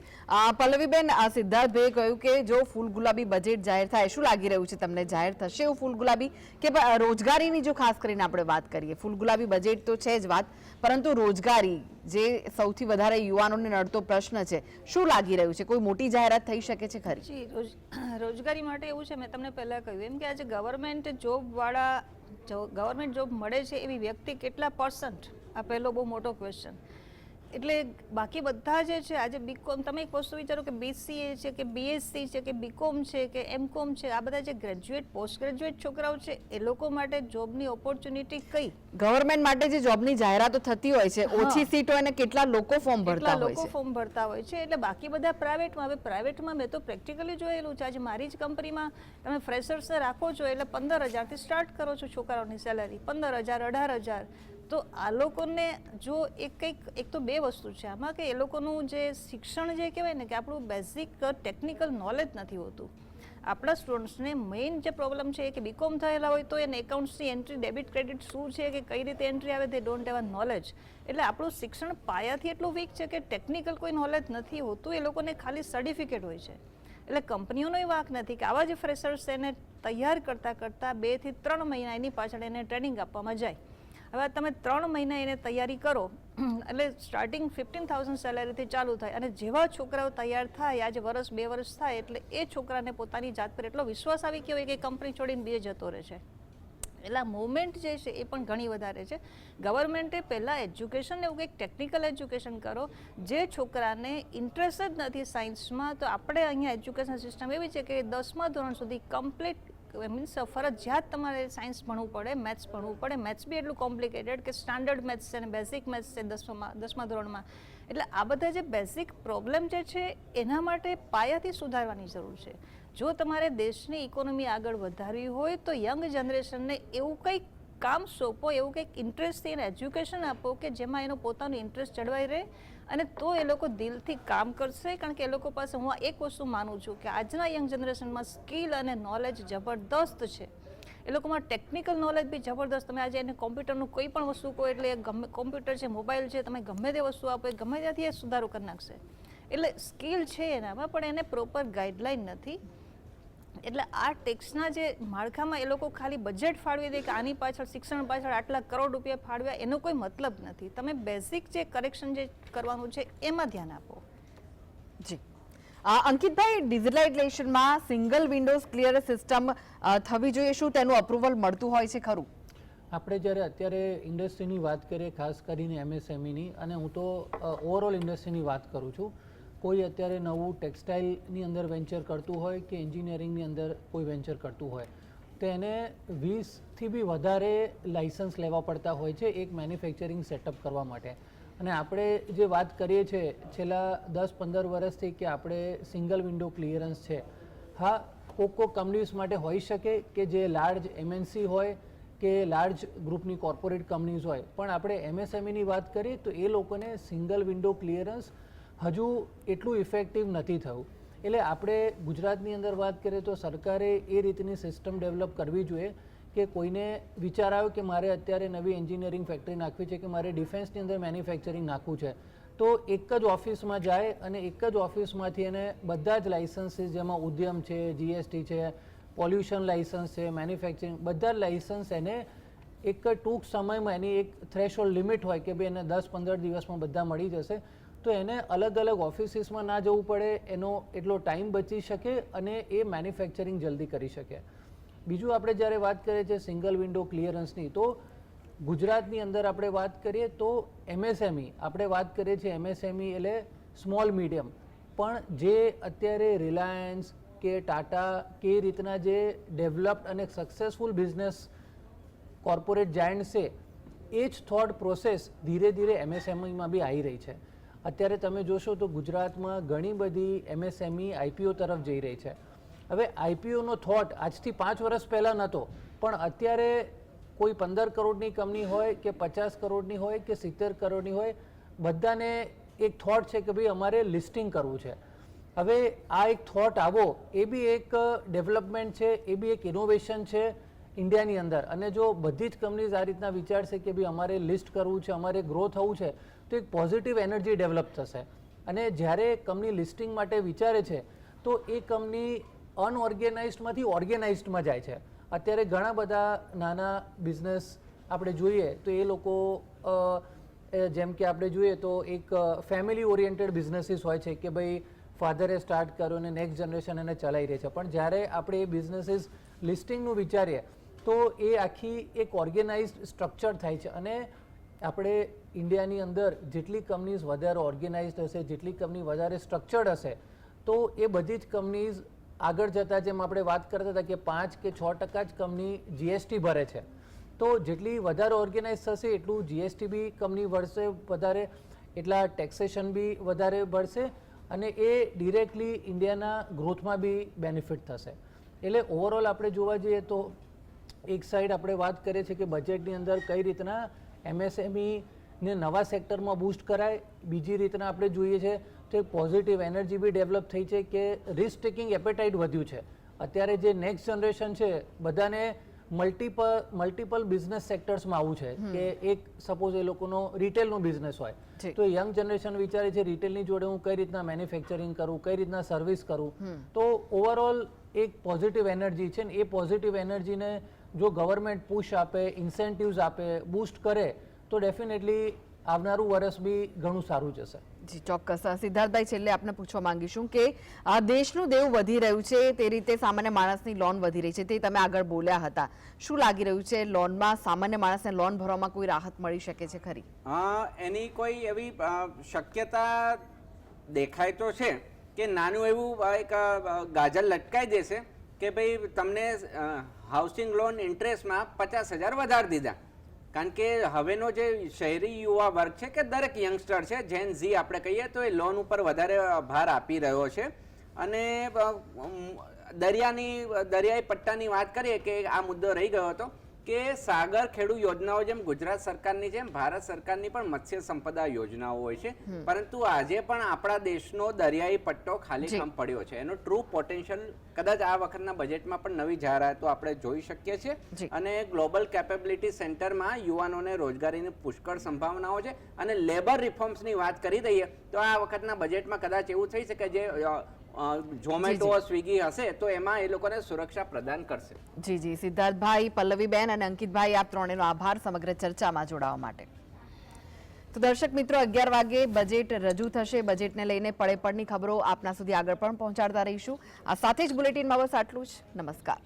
પલ્લવીબેન, આ સિદ્ધાર્થભાઈએ કહ્યું કે જો ફૂલ ગુલાબી બજેટ જાહેર થાય, શું લાગી રહ્યું છે તમને, જાહેર થશે એવું ફૂલ ગુલાબી કે રોજગારીની જો ખાસ કરીને આપણે વાત કરીએ, ફૂલ ગુલાબી બજેટ તો છે જ વાત, પરંતુ રોજગારી જે સૌથી વધારે યુવાનોને નડતો પ્રશ્ન છે, શું લાગી રહ્યું છે, કોઈ મોટી જાહેરાત થઈ શકે છે ખરી? જી, રોજગારી માટે એવું છે, મેં તમને પહેલા કહ્યું એમ કે આજે ગવર્મેન્ટ જોબ વાળા ગવર્મેન્ટ જોબ મળે છે એવી વ્યક્તિ કેટલા %, આ પહેલો બહુ મોટો ક્વેશ્ચન. એટલે બાકી બધા જે છે આજે બીકોમ, તમે એક વસ્તુ વિચારો કે બીસીએ છે કે બીએસસી છે કે બીકોમ છે કે એમકોમ છે, આ બધા જે ગ્રેજ્યુએટ પોસ્ટ ગ્રેજ્યુએટ છોકરાઓ છે એ લોકો માટે જોબની ઓપોર્ચ્યુનિટી કઈ, ગવર્મેન્ટ માટે જે જોબની જાહેરાતો થતી હોય છે, ઓછી સીટો અને કેટલા લોકો ફોર્મ ભરતા હોય છે. ફોર્મ ભરતા હોય છે. એટલે બાકી બધા પ્રાઇવેટમાં, હવે પ્રાઇવેટમાં મેં તો પ્રેક્ટિકલી જોયેલું છે. આજે મારી જ કંપનીમાં તમે ફ્રેશર્સને રાખો છો એટલે 15,000થી સ્ટાર્ટ કરો છો છોકરાઓની સેલરી, 15,000 18,000. તો આ લોકોને જો એક તો બે વસ્તુ છે આમાં કે એ લોકોનું જે શિક્ષણ જે કહેવાય ને કે આપણું બેઝિક ટેકનિકલ નોલેજ નથી હોતું. આપણા સ્ટુડન્ટ્સને મેઇન જે પ્રોબ્લેમ છે કે બીકોમ થયેલા હોય તો એને એકાઉન્ટ્સની એન્ટ્રી, ડેબિટ ક્રેડિટ શું છે કે કઈ રીતે એન્ટ્રી આવે, તે ડોન્ટ હેવ નોલેજ. એટલે આપણું શિક્ષણ પાયાથી એટલું વીક છે કે ટેકનિકલ કોઈ નોલેજ નથી હોતું, એ લોકોને ખાલી સર્ટિફિકેટ હોય છે. એટલે કંપનીઓનો એ વાંક નથી કે આવા જે ફ્રેશર્સ એને તૈયાર કરતાં 2 થી 3 મહિના એની પાછળ એને ટ્રેનિંગ આપવામાં જાય. હવે તમે 3 મહિના એને તૈયારી કરો એટલે સ્ટાર્ટિંગ 15,000 સેલેરીથી ચાલુ થાય, અને જેવા છોકરાઓ તૈયાર થાય, આજે વર્ષ 2 વર્ષ થાય એટલે એ છોકરાને પોતાની જાત પર એટલો વિશ્વાસ આવી ગયો હોય કે કંપની છોડીને બીજે જતો રહે છે. એટલે મુવમેન્ટ જે છે એ પણ ઘણી વધારે છે. ગવર્મેન્ટે પહેલાં એજ્યુકેશન એવું કંઈક ટેકનિકલ એજ્યુકેશન કરો, જે છોકરાને ઇન્ટરેસ્ટ જ નથી સાયન્સમાં, તો આપણે અહીંયા એજ્યુકેશન સિસ્ટમ એવી છે કે 10મા ધોરણ સુધી કમ્પ્લીટ મીન્સ ફરજિયાત તમારે સાયન્સ ભણવું પડે, મેથ્સ ભણવું પડે. મેથ્સ બી એટલું કોમ્પ્લિકેટેડ કે સ્ટાન્ડર્ડ મેથ્સ છે અને બેઝિક મેથ્સ છે 10મા ધોરણમાં. એટલે આ બધા જે બેઝિક પ્રોબ્લેમ જે છે એના માટે પાયાથી સુધારવાની જરૂર છે. જો તમારે દેશની ઇકોનોમી આગળ વધારવી હોય તો યંગ જનરેશનને એવું કંઈક કામ સોંપો, એવું કંઈક ઇન્ટરેસ્ટથી એને એજ્યુકેશન આપો કે જેમાં એનો પોતાનો ઇન્ટરેસ્ટ જળવાઈ રહે, અને તો એ લોકો દિલથી કામ કરશે. કારણ કે એ લોકો પાસે, હું એક વસ્તુ માનું છું કે આજના યંગ જનરેશનમાં સ્કિલ અને નોલેજ જબરદસ્ત છે. એ લોકોમાં ટેકનિકલ નોલેજ બી જબરદસ્ત. તમે આજે એને કોમ્પ્યુટરનું કોઈ પણ વસ્તુ કહો એટલે ગમે, કોમ્પ્યુટર છે, મોબાઈલ છે, તમે ગમે તે વસ્તુ આપો એ ગમે ત્યાંથી એ સુધારો કરી નાખશે. એટલે સ્કિલ છે એનામાં, પણ એને પ્રોપર ગાઈડલાઈન નથી. એટલે આ ટેક્સના જે માળખામાં એ લોકો ખાલી બજેટ ફાળવી દે કે આની પાછળ, શિક્ષણ પાછળ આટલા કરોડ રૂપિયા ફાળવ્યા, એનો કોઈ મતલબ નથી. તમે બેઝિક જે કરેક્શન જે કરવાનું છે એમાં ધ્યાન આપો. જી અંકિતભાઈ, ડિજિટલાઇઝેશનમાં સિંગલ વિન્ડોઝ ક્લિયર સિસ્ટમ થવી જોઈએ, શું તેનું અપ્રુવલ મળતું હોય છે ખરું? આપણે જ્યારે અત્યારે ઇન્ડસ્ટ્રીની વાત કરીએ, ખાસ કરીને એમએસએમઈની, અને હું તો ઓવરઓલ ઇન્ડસ્ટ્રીની વાત કરું છું, કોઈ અત્યારે નવું ટેક્સટાઇલની અંદર વેન્ચર કરતું હોય કે એન્જિનિયરિંગની અંદર કોઈ વેન્ચર કરતું હોય તો એને 20થી બી વધારે લાઇસન્સ લેવા પડતા હોય છે એક મેન્યુફેક્ચરિંગ સેટઅપ કરવા માટે. અને આપણે જે વાત કરીએ છીએ છેલ્લા 10-15 વર્ષથી કે આપણે સિંગલ વિન્ડો ક્લિયરન્સ છે, હા કોક કંપનીઝ માટે હોઈ શકે કે જે લાર્જ એમએનસી હોય કે લાર્જ ગ્રુપની કોર્પોરેટ કંપનીઝ હોય, પણ આપણે એમએસએમઈની વાત કરીએ તો એ લોકોને સિંગલ વિન્ડો ક્લિયરન્સ હજુ એટલું ઇફેક્ટિવ નથી થયું. એટલે આપણે ગુજરાતની અંદર વાત કરીએ તો સરકારે એ રીતની સિસ્ટમ ડેવલપ કરવી જોઈએ કે કોઈને વિચાર આવ્યો કે મારે અત્યારે નવી એન્જિનિયરિંગ ફેક્ટરી નાખવી છે કે મારે ડિફેન્સની અંદર મેન્યુફેક્ચરિંગ નાખવું છે, તો એક જ ઓફિસમાં જાય અને એક જ ઓફિસમાંથી એને બધા જ લાઇસન્સીસ, જેમાં ઉદ્યમ છે, જીએસટી છે, પોલ્યુશન લાઇસન્સ છે, મેન્યુફેક્ચરિંગ, બધા લાઇસન્સ એને એક ટૂંક સમયમાં, એની એક થ્રેશોલ્ડ લિમિટ હોય કે ભાઈ એને 10-15 દિવસમાં બધા મળી જશે, તો એને અલગ અલગ ઓફિસીસમાં ના જવું પડે, એનો એટલો ટાઈમ બચી શકે અને એ મેન્યુફેક્ચરિંગ જલ્દી કરી શકે. બીજું આપણે જ્યારે વાત કરીએ છીએ સિંગલ વિન્ડો ક્લિયરન્સની, તો ગુજરાતની અંદર આપણે વાત કરીએ તો એમએસએમઈ, આપણે વાત કરીએ છીએ એમએસએમઈ એટલે સ્મોલ મીડિયમ, પણ જે અત્યારે રિલાયન્સ કે ટાટા કે રીતના જે ડેવલપ્ડ અને સક્સેસફુલ બિઝનેસ કોર્પોરેટ જાયન્ટ છે, એ જ થોટ પ્રોસેસ ધીરે ધીરે એમએસએમઈમાં બી આવી રહી છે. અત્યારે તમે જોશો તો ગુજરાતમાં ઘણી બધી એમએસએમઈ આઈપીઓ તરફ જઈ રહી છે. હવે આઈપીઓનો થોટ આજથી 5 વર્ષ પહેલાં નહોતો, પણ અત્યારે કોઈ 15 કરોડની કંપની હોય કે 50 કરોડની હોય કે 70 કરોડની હોય, બધાને એક થોટ છે કે ભાઈ અમારે લિસ્ટિંગ કરવું છે. હવે આ એક થોટ આવો એ બી એક ડેવલપમેન્ટ છે, એ બી એક ઇનોવેશન છે ઇન્ડિયાની અંદર. અને જો બધી જ કંપનીઝ આ રીતના વિચારશે કે ભાઈ અમારે લિસ્ટ કરવું છે, અમારે ગ્રો થવું છે, તો એક પોઝિટિવ એનર્જી ડેવલપ થશે. અને જ્યારે કંપની લિસ્ટિંગ માટે વિચારે છે તો એ કંપની અનઓર્ગેનાઇઝડમાંથી ઓર્ગેનાઇઝડમાં જાય છે. અત્યારે ઘણા બધા નાના બિઝનેસ આપણે જોઈએ તો એ લોકો જેમ કે આપણે જોઈએ તો એક ફેમિલી ઓરિએન્ટેડ બિઝનેસીસ હોય છે કે ભાઈ ફાધરે સ્ટાર્ટ કર્યો અને નેક્સ્ટ જનરેશન એને ચલાવી રહે છે. પણ જ્યારે આપણે એ બિઝનેસીસ લિસ્ટિંગનું વિચારીએ તો એ આખી એક ઓર્ગેનાઇઝડ સ્ટ્રક્ચર થાય છે. અને આપણે ઇન્ડિયાની અંદર જેટલી કંપનીઝ વધારે ઓર્ગેનાઇઝડ હશે, જેટલી કંપની વધારે સ્ટ્રક્ચર્ડ હશે, તો એ બધી જ કંપનીઝ આગળ જતાં, જેમ આપણે વાત કરતા હતા કે 5 કે 6% જ કંપની જીએસટી ભરે છે, તો જેટલી વધારે ઓર્ગેનાઇઝ થશે એટલું જીએસટી બી કંપની ભરશે વધારે, એટલા ટેક્સેશન બી વધારે ભરશે અને એ ડિરેક્ટલી ઇન્ડિયાના ગ્રોથમાં બી બેનિફિટ થશે. એટલે ઓવરઓલ આપણે જોવા જઈએ તો એક સાઈડ આપણે વાત કરીએ છીએ કે બજેટની અંદર કઈ રીતના એમએસએમઈને નવા સેક્ટરમાં બૂસ્ટ કરાય, બીજી રીતના આપણે જોઈએ છે તો એક પોઝિટિવ એનર્જી બી ડેવલપ થઈ છે કે રિસ્ક ટેકિંગ એપેટાઇટ વધ્યું છે. અત્યારે જે નેક્સ્ટ જનરેશન છે બધાને મલ્ટિપલ બિઝનેસ સેક્ટર્સમાં આવવું છે કે એક સપોઝ એ લોકોનો રિટેલનો બિઝનેસ હોય તો યંગ જનરેશન વિચારે છે રિટેલની જોડે હું કઈ રીતના મેન્યુફેક્ચરિંગ કરું, કઈ રીતના સર્વિસ કરું. તો ઓવરઓલ એક પોઝિટિવ એનર્જી છે ને એ પોઝિટિવ એનર્જીને જો ગવર્મેન્ટ પુશ આપે, ઇન્સેન્ટિવ્સ આપે, બૂસ્ટ કરે તો ડેફિનેટલી આવનારું વર્ષ બી ઘણું સારું જશે. જી ચોક્કસ. સિદ્ધાર્થભાઈ, છેલ્લે આપને પૂછવા માંગીશું કે દેશનું દેવું વધી રહ્યું છે, તે રીતે સામાન્ય માણસની લોન વધી રહી છે, તે તમે આગળ બોલ્યા હતા. શું લાગી રહ્યું છે, લોનમાં સામાન્ય માણસને લોન ભરવામાં કોઈ રાહત મળી શકે છે ખરી? એની કોઈ એવી શક્યતા દેખાય તો છે કે નાનું એવું એક ગાજર લટકાઈ દેશે કે ભાઈ તમને હાઉસિંગ લોન ઇન્ટરેસ્ટમાં 50,000 વધારી દીધા. કારણ કે હવેનો જે શહેરી યુવા વર્ગ છે કે દરેક યંગસ્ટર છે, જેન ઝી આપણે કહીએ તો એ લોન ઉપર વધારે ભાર આપી રહ્યો છે. અને દરિયાઈ પટ્ટાની વાત કરીએ કે આ મુદ્દો રહી ગયો હતો કે સાગર ખેડૂ યોજનાઓ જેમ ગુજરાત સરકારની જેમ ભારત સરકારની પણ મત્સ્ય સંપદા યોજનાઓ હોય છે, પરંતુ આજે પણ આપણા દેશનો દરિયાઈ પટ્ટો ખાલીખમ પડ્યો છે. એનો ટ્રુ પોટેન્શિયલ કદાચ આ વખતના બજેટમાં પણ નવી જાહેરાતો આપણે જોઈ શકીએ છીએ. અને ગ્લોબલ કેપેબિલિટી સેન્ટરમાં યુવાનોને રોજગારીની પુષ્કળ સંભાવનાઓ છે. અને લેબર રિફોર્મ્સની વાત કરી દઈએ તો આ વખતના બજેટમાં કદાચ એવું થઈ શકે જે ઝોમેટો સ્વિગી હશે તો એમાં એ લોકોને સુરક્ષા પ્રદાન કરશે. જી જી. સિદ્ધાર્થભાઈ, પલ્લવીબેન અને અંકિતભાઈ, આપ ત્રણેયનો આભાર સમગ્ર ચર્ચામાં જોડાવા માટે. તો દર્શક મિત્રો, 11 વાગે બજેટ રજૂ થશે. બજેટને લઈને પડે પડની ખબરો આપના સુધી આગળ પણ પહોંચાડતા રહીશું. આ સાથે જ બુલેટિનમાં બસ આટલું જ. નમસ્કાર.